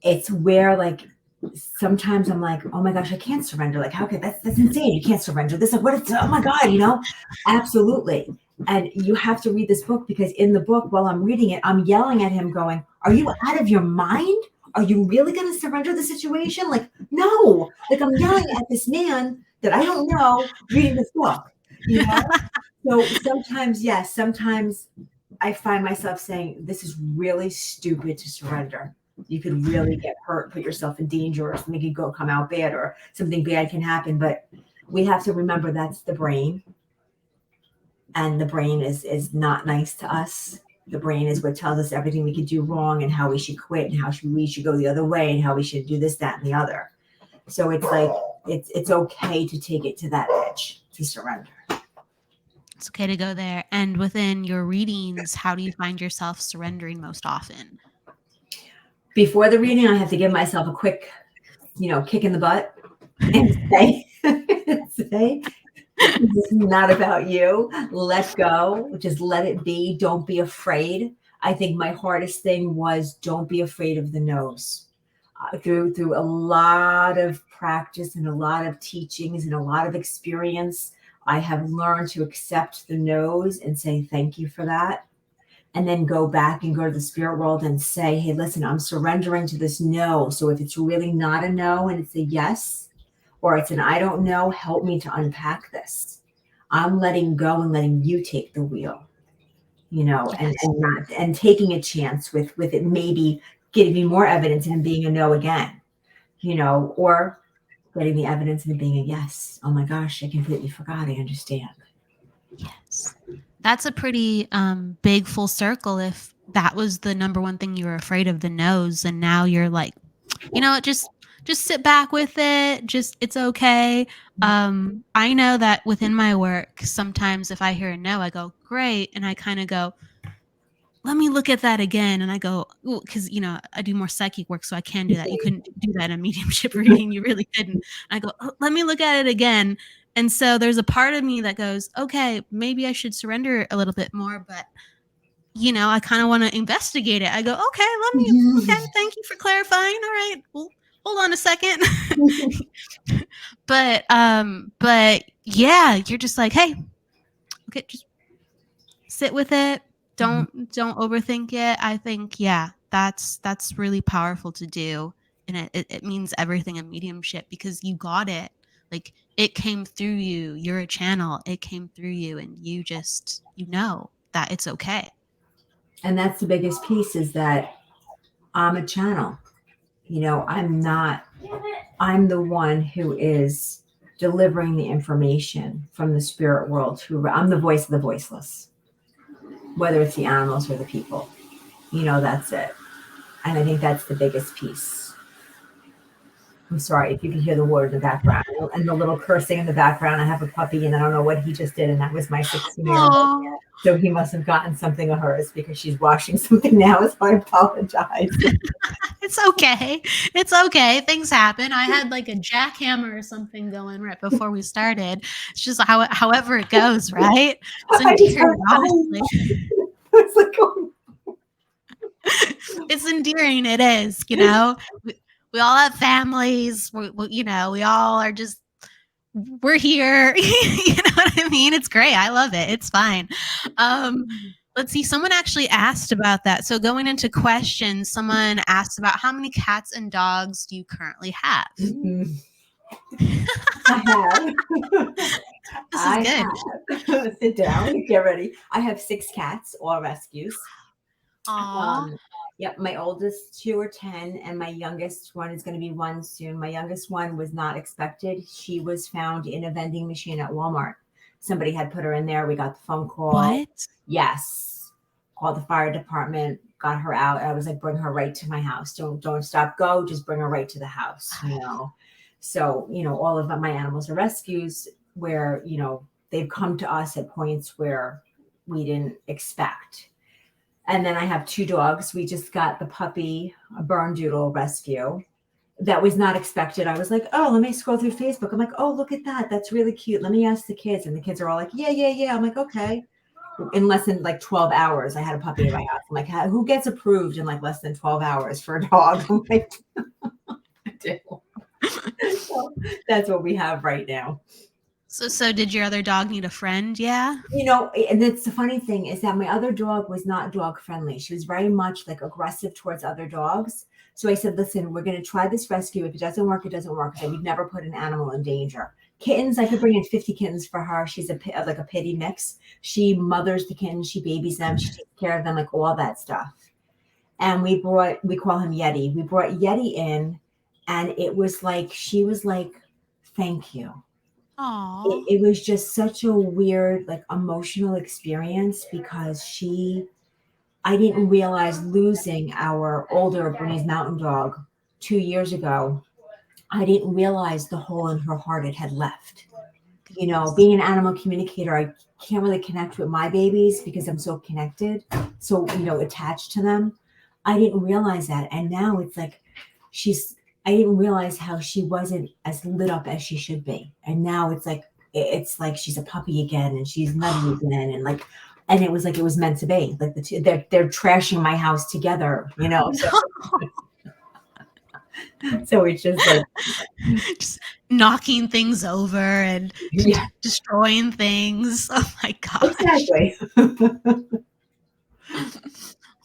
it's where like sometimes I'm like, oh my gosh, I can't surrender. Like, how could that's insane. You can't surrender this. Like, oh my God, absolutely. And you have to read this book because in the book, while I'm reading it, I'm yelling at him going, are you out of your mind? Are you really going to surrender the situation? Like, no, like I'm yelling at this man that I don't know reading this book, So sometimes, yes, sometimes I find myself saying, this is really stupid to surrender. You could really get hurt, put yourself in danger, or something could come out bad, or something bad can happen. But we have to remember that's the brain. And the brain is not nice to us. The brain is what tells us everything we could do wrong and how we should quit and how we should go the other way and how we should do this, that, and the other. So it's like, it's okay to take it to that edge, to surrender. It's okay to go there. And within your readings, how do you find yourself surrendering most often? Before the reading, I have to give myself a quick, kick in the butt and say, this is not about you. Let go. Just let it be. Don't be afraid. I think my hardest thing was don't be afraid of the no's. Through a lot of practice and a lot of teachings and a lot of experience, I have learned to accept the no's and say thank you for that. And then go back and go to the spirit world and say, hey, listen, I'm surrendering to this no. So if it's really not a no and it's a yes, or it's an I don't know, help me to unpack this. I'm letting go and letting you take the wheel, Yes. and taking a chance with it maybe giving me more evidence and being a no again, or getting the evidence and being a yes. Oh my gosh, I completely forgot. I understand. Yes. That's a pretty big full circle if that was the number one thing you were afraid of, the no's, and now you're like, just sit back with it. Just it's okay. I know that within my work, sometimes if I hear a no, I go, great. And I kind of go, let me look at that again. And I go, because, I do more psychic work, so I can do that. You couldn't do that in a mediumship reading. You really couldn't. I go, let me look at it again. And so there's a part of me that goes, okay, maybe I should surrender a little bit more, but I kind of want to investigate it. I go, okay, thank you for clarifying. All right, well, hold on a second. but yeah, you're just like, hey, okay, just sit with it. Don't overthink it. I think, yeah, that's really powerful to do. And it means everything in mediumship because you got it. Like it came through you. You're a channel. It came through you and you just, that it's okay. And that's the biggest piece is that I'm a channel. I'm the one who is delivering the information from the spirit world. I'm the voice of the voiceless, whether it's the animals or the people. That's it. And I think that's the biggest piece. I'm sorry if you can hear the water in the background and the little cursing in the background. I have a puppy and I don't know what he just did. And that was my 16-year-old. So he must have gotten something of hers because she's washing something now. So I apologize. It's okay. It's okay. Things happen. I had like a jackhammer or something going right before we started. It's just however it goes, right? It's endearing, honestly. It's like, oh. It's endearing. It is, you know. We all have families. We all are just, we're here. You know what I mean? It's great. I love it. It's fine. Let's see. Someone actually asked about that. So going into questions, someone asked about how many cats and dogs do you currently have? I have. This is good. Have. Sit down. Get ready. I have 6 cats, all rescues. Aww. Yep, my oldest 2 are 10, and my youngest one is going to be 1 soon. My youngest one was not expected. She was found in a vending machine at Walmart. Somebody had put her in there. We got the phone call. What? Yes. Called the fire department, got her out. I was like, bring her right to my house. Don't stop, go. Just bring her right to the house, you know. So, you know, all of my animals are rescues where, you know, they've come to us at points where we didn't expect. And then I have 2 dogs. We just got the puppy, a Bernedoodle rescue. That was not expected. I was like, oh, let me scroll through Facebook. I'm like, oh, look at that. That's really cute. Let me ask the kids. And the kids are all like, yeah. I'm like, okay. In less than like 12 hours, I had a puppy in my house. I'm like, who gets approved in like less than 12 hours for a dog? I'm like, I do. So that's what we have right now. So did your other dog need a friend? Yeah. You know, and that's the funny thing is that my other dog was not dog friendly. She was very much like aggressive towards other dogs. So I said, listen, we're going to try this rescue. If it doesn't work, it doesn't work. So we'd never put an animal in danger. Kittens, I could bring in 50 kittens for her. She's like a pity mix. She mothers the kittens. She babies them. She takes care of them, like all that stuff. And we call him Yeti. We brought Yeti in, and it was like, she was like, thank you. It was just such a weird, like, emotional experience because I didn't realize losing our older Bernese Mountain Dog 2 years ago. I didn't realize the hole in her heart it had left. You know, being an animal communicator, I can't really connect with my babies because I'm so connected, so, you know, attached to them. I didn't realize that. And now it's like I didn't realize how she wasn't as lit up as she should be. And now it's like she's a puppy again and she's nutty again. And it was like, it was meant to be. Like they're trashing my house together, you know? So it's just like just knocking things over and destroying things. Oh my gosh. Exactly.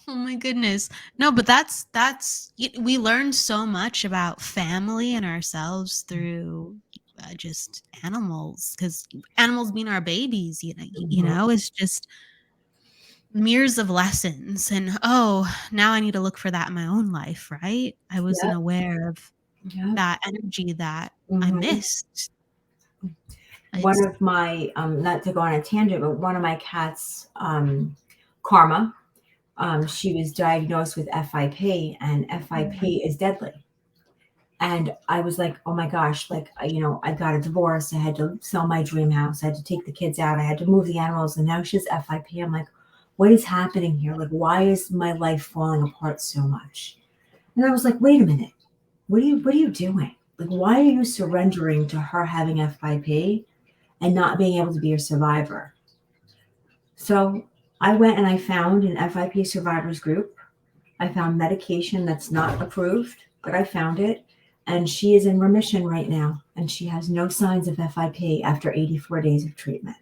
Oh my goodness. No, but we learn so much about family and ourselves through just animals, because animals being our babies, you know, it's just mirrors of lessons. And now I need to look for that in my own life, right? I wasn't aware of that energy that I missed. One of my, not to go on a tangent, but one of my cats, Karma, she was diagnosed with FIP, and FIP is deadly. And I was like, oh my gosh, like, you know, I got a divorce. I had to sell my dream house. I had to take the kids out. I had to move the animals. And now she's FIP. I'm like, what is happening here? Like, why is my life falling apart so much? And I was like, wait a minute. What are you doing? Like, why are you surrendering to her having FIP and not being able to be a survivor? So I went and I found an FIP survivors group. I found medication that's not approved, but I found it. And she is in remission right now. And she has no signs of FIP after 84 days of treatment.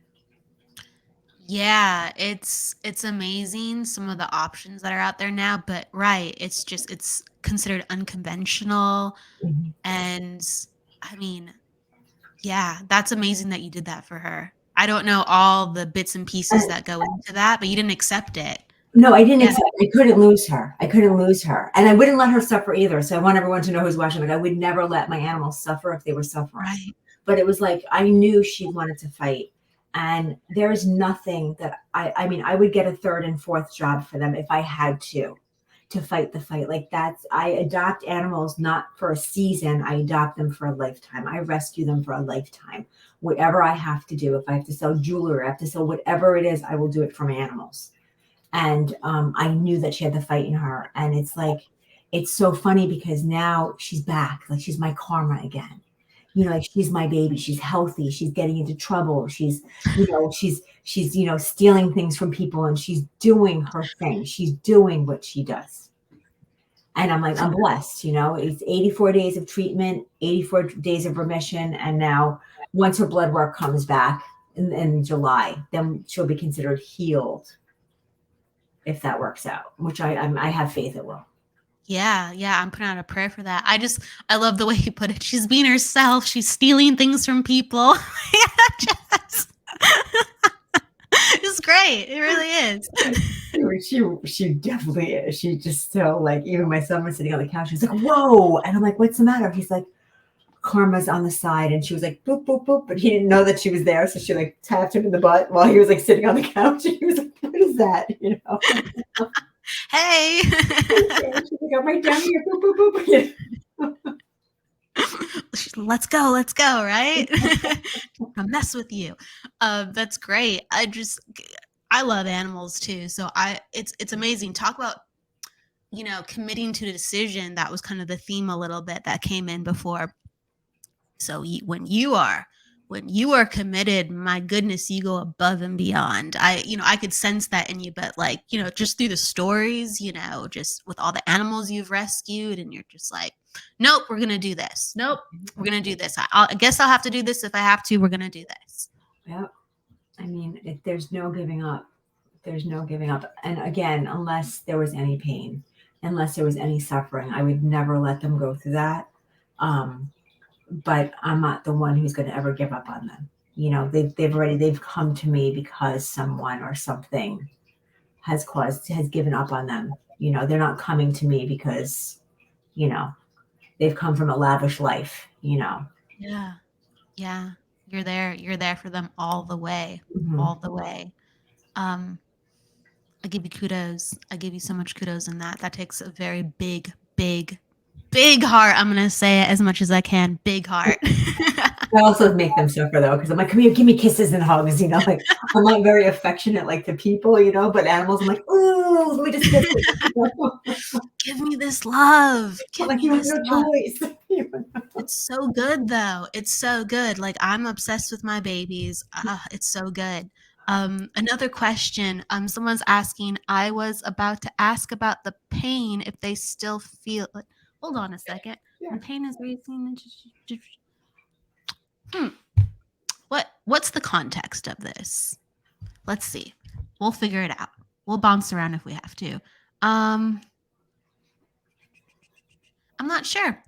Yeah, it's amazing, some of the options that are out there now. But it's considered unconventional. Mm-hmm. And I mean, yeah, that's amazing that you did that for her. I don't know all the bits and pieces that go into that, but you didn't accept it. No, I didn't accept it. I couldn't lose her. And I wouldn't let her suffer either. So I want everyone to know who's watching. Like, I would never let my animals suffer if they were suffering. Right. But it was like, I knew she wanted to fight. And there is nothing that I mean, I would get a 3rd and 4th job for them if I had to fight the fight. Like, I adopt animals not for a season. I adopt them for a lifetime. I rescue them for a lifetime. Whatever I have to do, if I have to sell jewelry, I have to sell whatever it is, I will do it for my animals. And I knew that she had the fight in her. And it's like, it's so funny because now she's back. Like, she's my Karma again. You know, like, she's my baby. She's healthy. She's getting into trouble. She's stealing things from people, and she's doing her thing. She's doing what she does. And I'm like, I'm blessed, it's 84 days of treatment, 84 days of remission. And now once her blood work comes back in July, then she'll be considered healed if that works out, which I have faith it will. Yeah, I'm putting out a prayer for that. I love the way you put it. She's being herself. She's stealing things from people. It's great. It really is. She definitely is. She just so like, even my son was sitting on the couch. He's like, whoa. And I'm like, what's the matter? He's like, Karma's on the side. And she was like, boop, boop, boop. But he didn't know that she was there. So she like tapped him in the butt while he was like sitting on the couch. And he was like, what is that? Hey. She's like, I'm right down here. Boop, boop, boop. Let's go, right? I'll mess with you. That's great. I love animals too. So it's amazing. Talk about, committing to a decision. That was kind of the theme a little bit that came in before. So when you are committed, my goodness, you go above and beyond. I could sense that in you, but like, just through the stories, just with all the animals you've rescued, and you're just like, nope, we're going to do this. Nope, we're going to do this. I guess I'll have to do this if I have to. We're going to do this. Yeah. I mean, there's no giving up. There's no giving up. And again, unless there was any pain, unless there was any suffering, I would never let them go through that. But I'm not the one who's going to ever give up on them. They've come to me because someone or something has given up on them. They're not coming to me because, they've come from a lavish life, Yeah. You're there for them all the way, all the way. I give you kudos. I give you so much kudos in that. That takes a very big heart. I'm going to say it as much as I can. Big heart. I also make them suffer though, because I'm like, come here, give me kisses and hugs, like I'm not very affectionate like to people, but animals, I'm like, oh, let me just kiss it. Give me this love. Give me this love. Choice. It's so good though. It's so good. Like, I'm obsessed with my babies. It's so good. Another question. Someone's asking, I was about to ask about the pain, if they still feel it. Hold on a second. Yeah. The pain is racing. What's the context of this? Let's see. We'll figure it out. We'll bounce around if we have to. I'm not sure.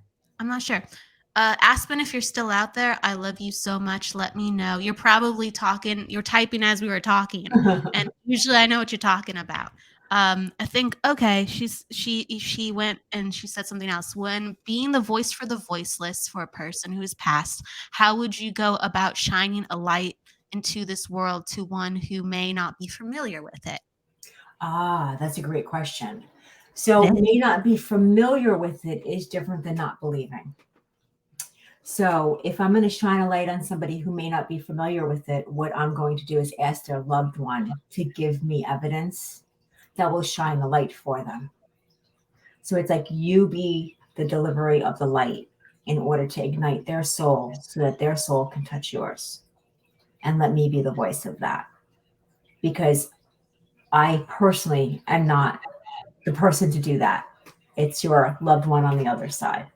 Aspen, if you're still out there, I love you so much. Let me know. You're probably typing as we were talking. And usually I know what you're talking about. I think, okay, she went and she said something else. When being the voice for the voiceless for a person who has passed, how would you go about shining a light into this world to one who may not be familiar with it? That's a great question. So may not be familiar with it is different than not believing. So if I'm going to shine a light on somebody who may not be familiar with it, what I'm going to do is ask their loved one to give me evidence that will shine the light for them. So it's like you be the delivery of the light in order to ignite their soul so that their soul can touch yours. And let me be the voice of that. Because I personally am not the person to do that. It's your loved one on the other side.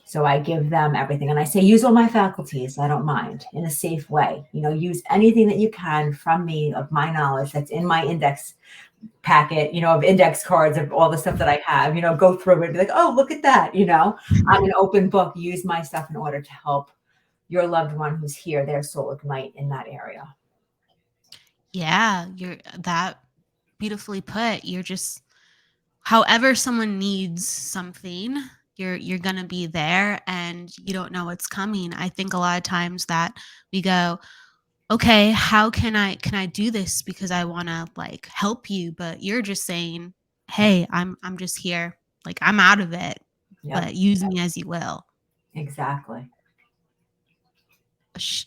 So I give them everything. And I say, use all my faculties. I don't mind, in a safe way. Use anything that you can from me, of my knowledge that's in my index packet, of index cards, of all the stuff that I have, go through it and be like, oh, look at that. I'm an open book. Use my stuff in order to help your loved one who's here, their soul ignite in that area. Yeah, you're that beautifully put. You're just, however someone needs something, you're going to be there, and you don't know what's coming. I think a lot of times that we go, okay, how can I do this because I want to like help you, but you're just saying, hey, I'm just here. Like, I'm out of it, but use me as you will. Exactly. She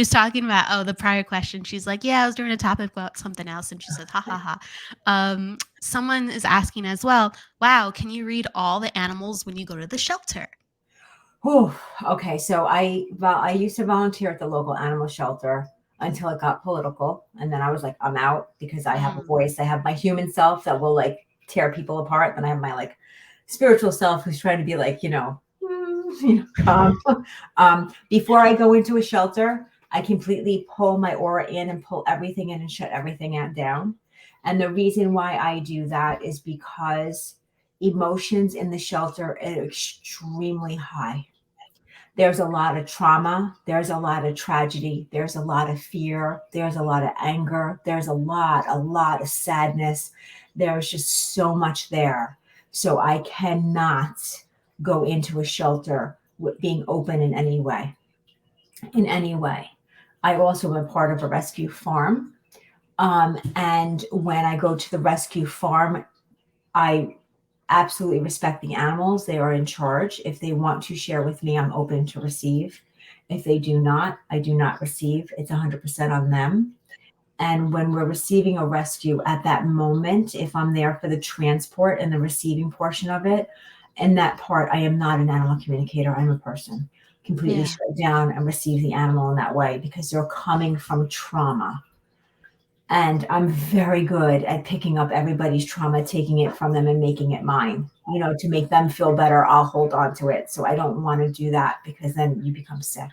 was talking about, the prior question. She's like, yeah, I was doing a topic about something else. And she said, ha, ha, ha. Someone is asking as well, wow, can you read all the animals when you go to the shelter? Oh, okay. So I used to volunteer at the local animal shelter until it got political. And then I was like, I'm out, because I have a voice. I have my human self that will like tear people apart. Then I have my like spiritual self who's trying to be like, calm. Before I go into a shelter, I completely pull my aura in and pull everything in and shut everything down. And the reason why I do that is because emotions in the shelter are extremely high. There's a lot of trauma. There's a lot of tragedy. There's a lot of fear. There's a lot of anger. There's a lot of sadness. There's just so much there. So I cannot go into a shelter with being open in any way. I also am part of a rescue farm. And when I go to the rescue farm, I absolutely respect the animals. They are in charge. If they want to share with me, I'm open to receive. If they do not, I do not receive. It's 100% on them. And when we're receiving a rescue at that moment, if I'm there for the transport and the receiving portion of it, in that part, I am not an animal communicator. I'm a person. Completely shut down and receive the animal in that way because they're coming from trauma. And I'm very good at picking up everybody's trauma, taking it from them and making it mine. To make them feel better, I'll hold on to it. So I don't want to do that because then you become sick.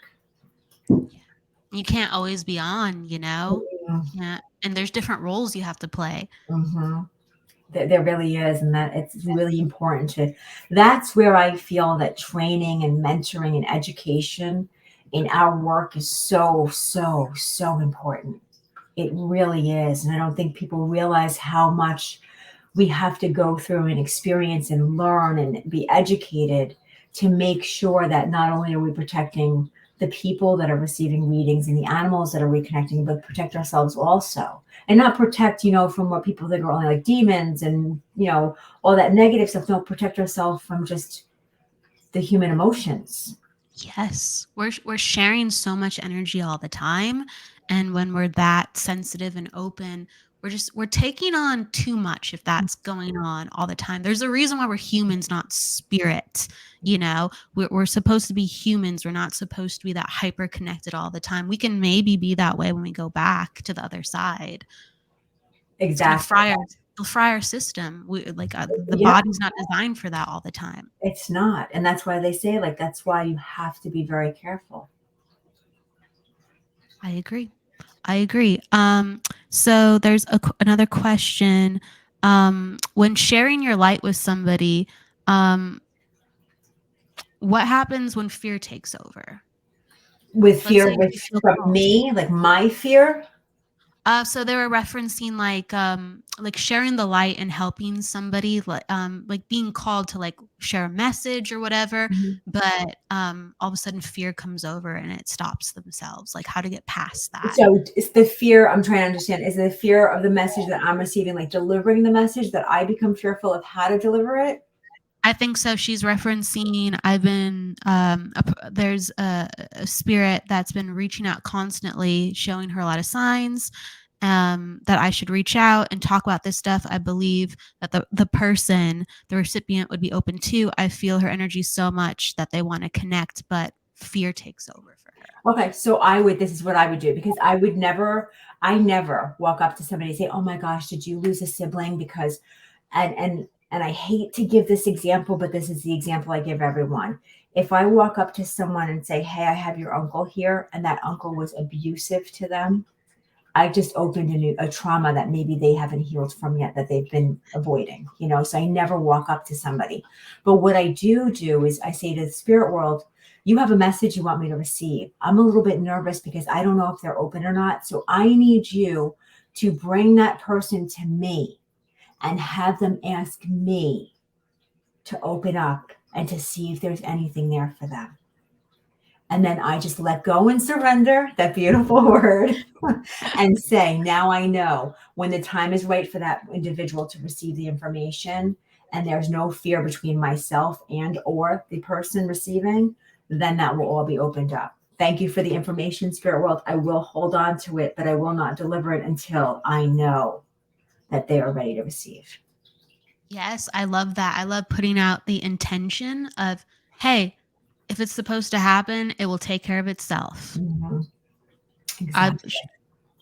You can't always be on, Mm-hmm. Yeah. And there's different roles you have to play. Mm-hmm. There really is. And that it's really important that's where I feel that training and mentoring and education in our work is so, so, so important. It really is. And I don't think people realize how much we have to go through and experience and learn and be educated to make sure that not only are we protecting the people that are receiving readings and the animals that are reconnecting, but protect ourselves also. And not protect, from what people think are only like demons and, all that negative stuff. Don't protect ourselves from just the human emotions. Yes. We're sharing so much energy all the time. And when we're that sensitive and open, we're taking on too much if that's going on all the time. There's a reason why we're humans, not spirits. We're supposed to be humans. We're not supposed to be that hyper connected all the time. We can maybe be that way when we go back to the other side. Exactly. It'll fry our system. The Yeah. body's not designed for that all the time. It's not. And that's why they say, that's why you have to be very careful. I agree. So there's another question. When sharing your light with somebody, what happens when fear takes over? With fear from me, like my fear? So they were referencing like sharing the light and helping somebody, like being called to share a message or whatever, but all of a sudden fear comes over and it stops themselves. Like how to get past that. So it's the fear I'm trying to understand. Is it the fear of the message that I'm receiving, like delivering the message, that I become fearful of how to deliver it? I think so. She's referencing, I've been, there's a spirit that's been reaching out constantly, showing her a lot of signs that I should reach out and talk about this stuff. I believe that the person, the recipient, would be open to. I feel her energy so much that they want to connect, but fear takes over for her. Okay. So this is what I would do, because I never walk up to somebody and say, oh my gosh, did you lose a sibling? Because, and I hate to give this example, but this is the example I give everyone. If I walk up to someone and say, hey, I have your uncle here, and that uncle was abusive to them, I just opened a trauma that maybe they haven't healed from yet, that they've been avoiding, so I never walk up to somebody. But what I do is I say to the spirit world, you have a message you want me to receive. I'm a little bit nervous because I don't know if they're open or not. So I need you to bring that person to me and have them ask me to open up and to see if there's anything there for them. And then I just let go and surrender, that beautiful word, and say, now I know when the time is right for that individual to receive the information, and there's no fear between myself and or the person receiving, then that will all be opened up. Thank you for the information, spirit world. I will hold on to it, but I will not deliver it until I know that they are ready to receive. Yes, I love that. I love putting out the intention of, hey, if it's supposed to happen, it will take care of itself. Mm-hmm. Exactly.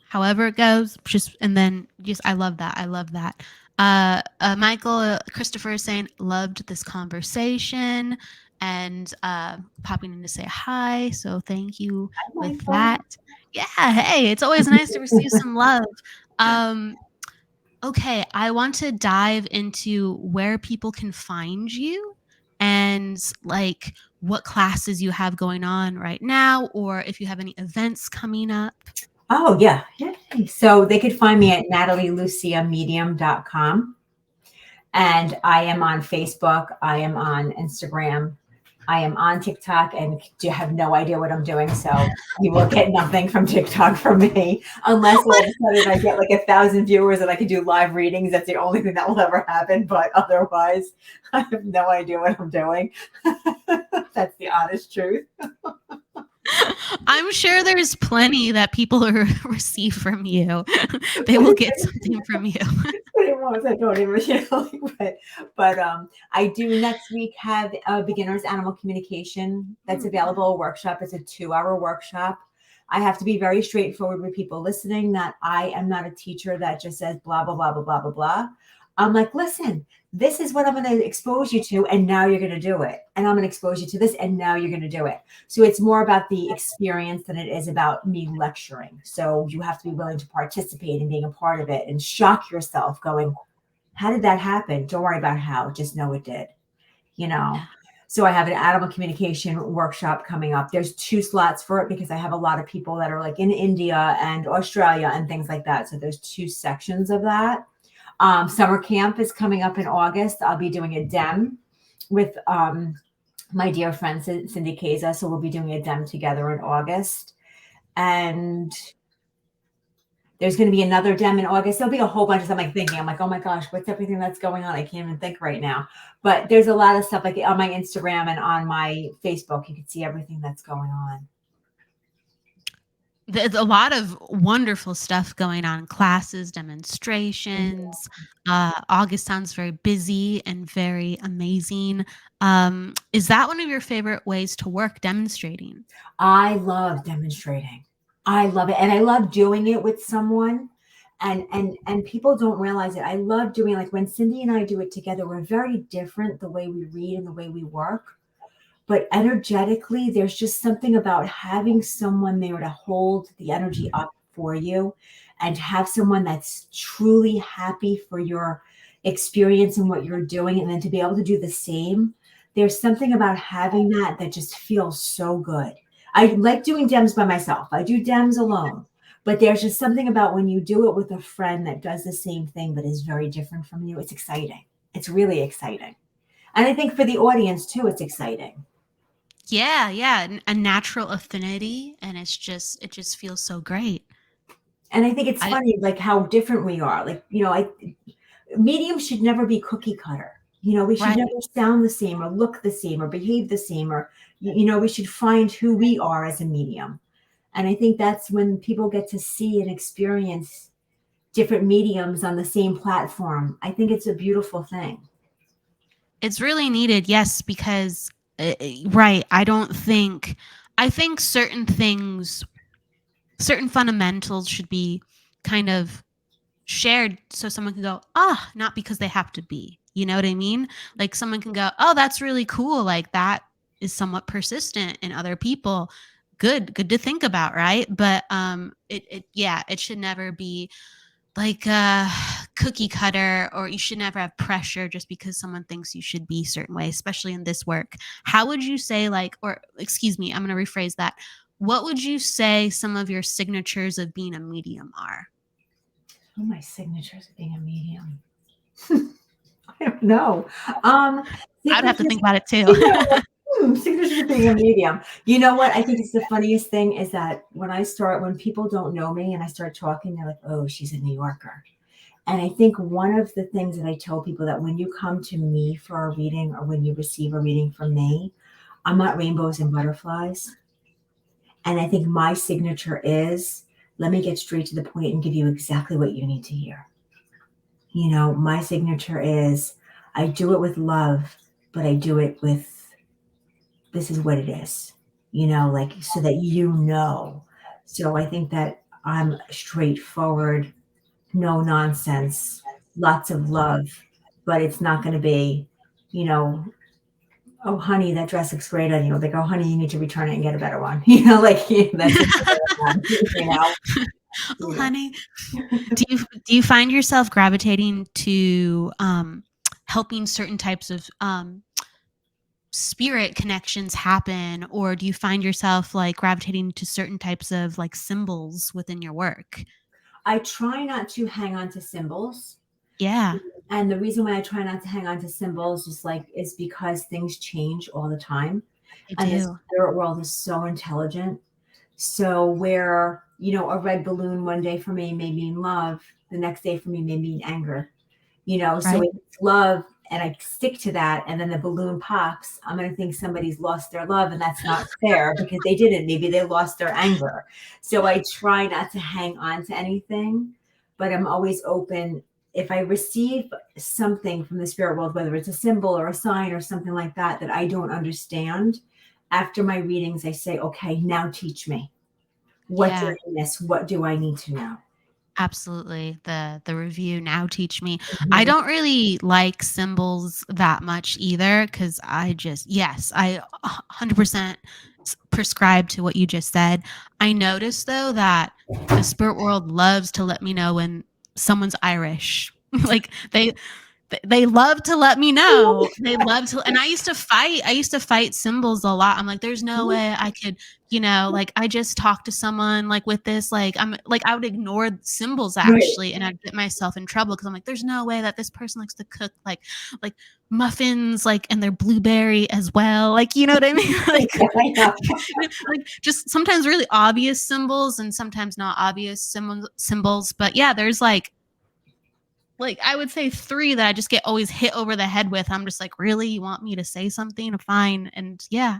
however it goes, and then I love that. I love that. Michael Christopher is saying loved this conversation and popping in to say hi. So thank you with that. Yeah, hey, it's always nice to receive some love. Okay, I want to dive into where people can find you and like what classes you have going on right now, or if you have any events coming up. Oh, yeah. So they could find me at natalieluciamedium.com. And I am on Facebook. I am on Instagram. I am on TikTok and have no idea what I'm doing. So you will get nothing from TikTok from me unless all of a sudden I get like 1,000 viewers and I can do live readings. That's the only thing that will ever happen. But otherwise, I have no idea what I'm doing. That's the honest truth. I'm sure there's plenty that people receive from you. They will get something from you. I don't even, but I do next week have a beginner's animal communication that's available, a workshop. It's a 2-hour workshop. I have to be very straightforward with people listening that I am not a teacher that just says blah, blah, blah, blah, blah, blah, blah. I'm like, listen, this is what I'm going to expose you to, and now you're going to do it. And I'm going to expose you to this, and now you're going to do it. So it's more about the experience than it is about me lecturing. So you have to be willing to participate in being a part of it and shock yourself going, how did that happen? Don't worry about how, just know it did, So I have an animal communication workshop coming up. There's 2 slots for it because I have a lot of people that are like in India and Australia and things like that. So there's 2 sections of that. Summer camp is coming up in August. I'll be doing a DEM with my dear friend Cindy Keza. So we'll be doing a DEM together in August. And there's going to be another DEM in August. There'll be a whole bunch of stuff I'm like, oh my gosh, what's everything that's going on? I can't even think right now. But there's a lot of stuff like on my Instagram and on my Facebook. You can see everything that's going on. There's a lot of wonderful stuff going on, classes, demonstrations. August sounds very busy and very amazing. Is that one of your favorite ways to work, demonstrating? I love demonstrating. I love it. And I love doing it with someone. And people don't realize it. I love doing, like when Cindy and I do it together, we're very different the way we read and the way we work. But energetically, there's just something about having someone there to hold the energy up for you and have someone that's truly happy for your experience and what you're doing. And then to be able to do the same, there's something about having that just feels so good. I like doing DEMs by myself. I do DEMs alone. But there's just something about when you do it with a friend that does the same thing but is very different from you. It's exciting. It's really exciting. And I think for the audience too, it's exciting. Yeah. A natural affinity, and it just feels so great. And I think it's funny, like how different we are. Like, mediums should never be cookie cutter. We should never sound the same or look the same or behave the same, or, we should find who we are as a medium. And I think that's when people get to see and experience different mediums on the same platform. I think it's a beautiful thing. It's really needed, yes, because I think certain fundamentals should be kind of shared so someone can go, not because they have to be, you know what I mean? Like someone can go, oh, that's really cool. Like that is somewhat persistent in other people. Good to think about, right? But it should never be like a cookie cutter, or you should never have pressure just because someone thinks you should be a certain way, especially in this work. How would you say, I'm going to rephrase that. What would you say some of your signatures of being a medium are? Oh, my signatures of being a medium. I don't know. I'd have to think about it too. Signatures of being a medium. You know what? I think it's the funniest thing is that when people don't know me and I start talking, they're like, oh, she's a New Yorker. And I think one of the things that I tell people that when you come to me for a reading or when you receive a reading from me, I'm not rainbows and butterflies. And I think my signature is, let me get straight to the point and give you exactly what you need to hear. My signature is, I do it with love, but I do it with, this is what it is, so that So I think that I'm straightforward, no nonsense, lots of love, but it's not going to be, you know, oh, honey, that dress looks great on you. Like, oh, honey, you need to return it and get a better one. Like that's just you know, Oh, you know. honey. Do you find yourself gravitating to helping certain types of spirit connections happen, or do you find yourself like gravitating to certain types of like symbols within your work? I try not to hang on to symbols. Yeah, And the reason why I try not to hang on to symbols is because things change all the time. I And the do. spirit world is so intelligent. So where, a red balloon one day for me may mean love, the next day for me may mean anger. So Right. if it's love and I stick to that and then the balloon pops, I'm going to think somebody's lost their love, and that's not fair because they didn't. Maybe they lost their anger. So I try not to hang on to anything, but I'm always open. If I receive something from the spirit world, whether it's a symbol or a sign or something like that, that I don't understand, after my readings, I say, okay, now teach me. What did Yeah. I miss? What do I need to know? Absolutely. The review now teach me. I Mhm. don't really like symbols that much either, cuz I just yes, I 100% prescribe to what you just said. I noticed though that the spirit world loves to let me know when someone's Irish. Like they love to let me know. They love to, and I used to fight symbols a lot. I'm like, there's no way I could, like I just talked to someone like with this, like I'm like I would ignore symbols Right. actually, and I'd get myself in trouble because I'm like, there's no way that this person likes to cook like muffins, like, and they're blueberry as well. Like, you know what I mean? Yeah, I know. Like just sometimes really obvious symbols and sometimes not obvious symbols. But yeah, there's like I would say 3 that I just get always hit over the head with. I'm just like, "Really? You want me to say something? Fine." And yeah.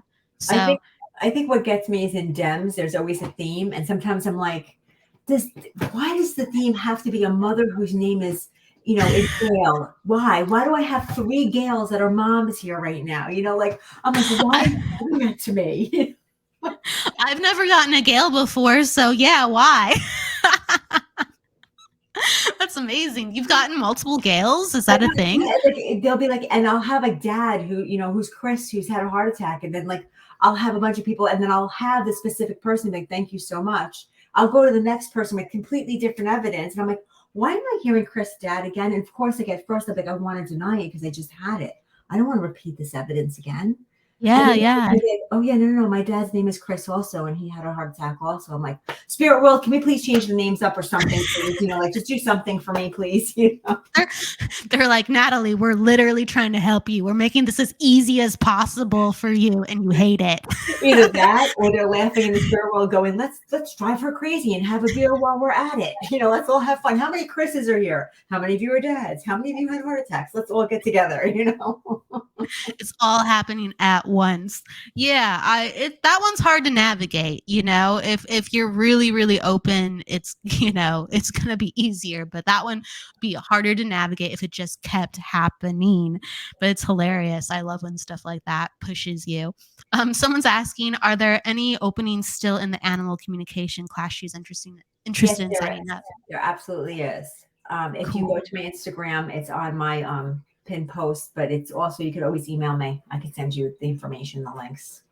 I So think I think what gets me is in Dems, there's always a theme, and sometimes I'm like, does why does the theme have to be a mother whose name is Gail? Why? Why do I have 3 Gails that are moms here right now? Like I'm like, why are I you doing that to me? I've never gotten a Gale before, so yeah, why? That's amazing. You've gotten multiple Gales? Is I that a got thing? yeah, like, they'll be like, and I'll have a dad who's Chris, who's had a heart attack, and then like I'll have a bunch of people, and then I'll have the specific person like, thank you so much. I'll go to the next person with completely different evidence, and I'm like, why am I hearing Chris dad again? And of course, like at first, I'm like, I want to deny it because I just had it. I don't want to repeat this evidence again. And Yeah, then yeah. they're like, oh yeah, no, no, no, my dad's name is Chris also, and he had a heart attack also. I'm like, spirit world, can we please change the names up or something, please? Like just do something for me, please. They're they're like, "Natalie, we're literally trying to help you. We're making this as easy as possible for you, and you hate it." Either that or they're laughing in the spirit world going, let's drive her crazy and have a beer while we're at it. Let's all have fun. How many Chris's are here? How many of you are dads? How many of you had heart attacks? Let's all get together. It's all happening at once. Yeah, that one's hard to navigate, If you're really really open, it's it's going to be easier, but that one would be harder to navigate if it just kept happening. But it's hilarious. I love when stuff like that pushes you. Someone's asking, are there any openings still in the animal communication class she's Yes, interested in there signing is. up? There absolutely is. If you go Cool. to my Instagram, it's on my pin post, but it's also, you could always email me. I can send you the information, the links.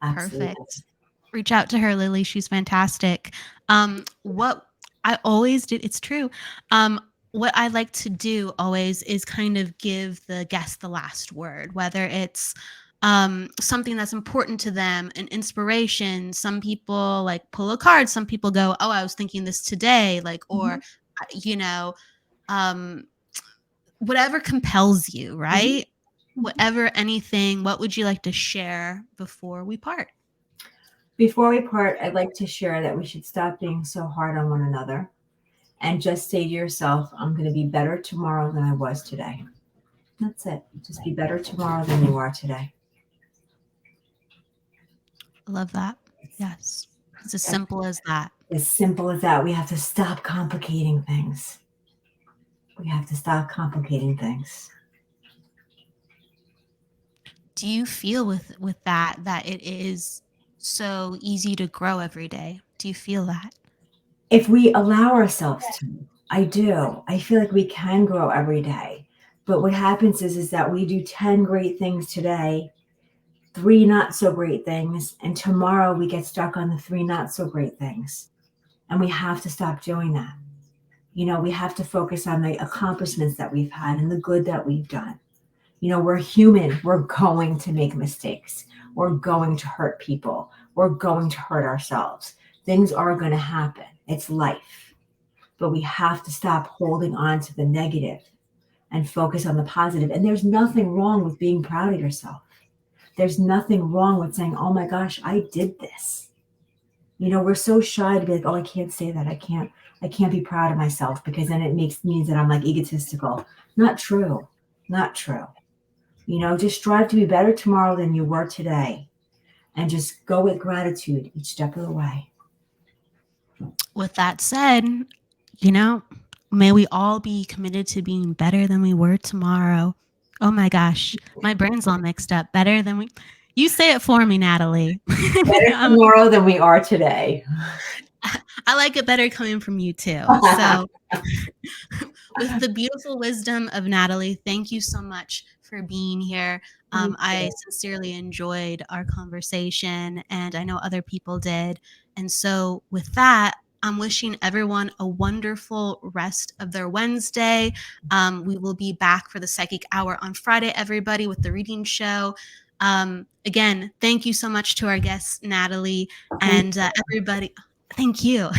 Absolutely. Perfect. Reach out to her, Lily. She's fantastic. What I always did, it's true. What I like to do always is kind of give the guest the last word, whether it's something that's important to them, an inspiration. Some people like pull a card. Some people go, "Oh, I was thinking this today," like, or Mhm, you know, um, whatever compels you, mhm, right? mhm. Whatever, anything. What would you like to share before we part? Before we part, I'd like to share that we should stop being so hard on one another and just say to yourself, I'm going to be better tomorrow than I was today. That's it. Just be better tomorrow than you are today. I love that. Yes. It's as That's simple as that. as simple as that. We have to stop complicating things. We have to stop complicating things. Do you feel with that it is so easy to grow every day? Do you feel that? if we allow ourselves to, I do. I feel like we can grow every day. But what happens is that we do 10 great things today, 3 not so great things, and tomorrow we get stuck on the 3 not so great things. And we have to stop doing that. We have to focus on the accomplishments that we've had and the good that we've done. We're human. We're going to make mistakes. We're going to hurt people. We're going to hurt ourselves. Things are going to happen. It's life. But we have to stop holding on to the negative and focus on the positive. And there's nothing wrong with being proud of yourself. There's nothing wrong with saying, oh my gosh, I did this. We're so shy to be like, oh, I can't say that. I can't be proud of myself because then it means that I'm like egotistical. Not true. Not true. Just strive to be better tomorrow than you were today. And just go with gratitude each step of the way. With that said, may we all be committed to being better than we were tomorrow. Oh my gosh, my brain's all mixed up. Better than we. You say it for me, Natalie. Better tomorrow than we are today. I like it better coming from you too. So with the beautiful wisdom of Natalie, thank you so much for being here. I sincerely enjoyed our conversation, and I know other people did. And so with that, I'm wishing everyone a wonderful rest of their Wednesday. We will be back for the Psychic Hour on Friday, everybody, with the reading show. Again, thank you so much to our guest, Natalie, and everybody. Thank you.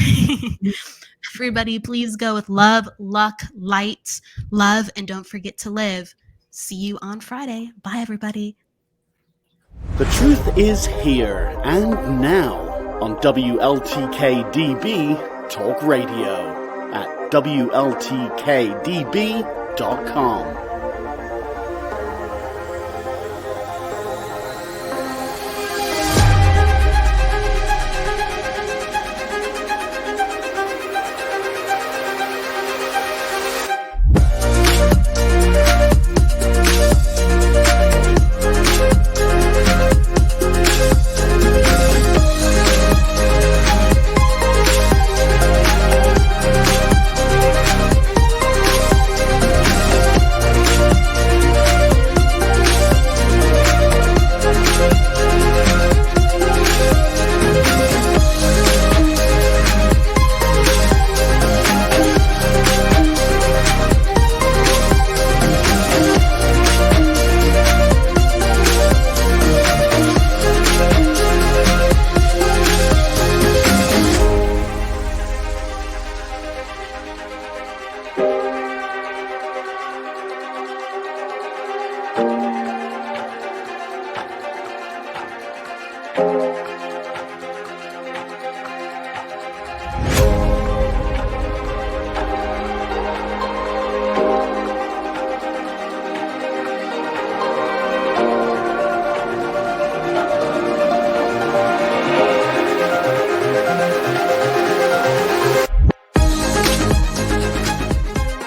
Everybody, please go with love, luck, light, love, and don't forget to live. See you on Friday. Bye, everybody. The truth is here and now on WLTK-DB Talk Radio at WLTKDB.com.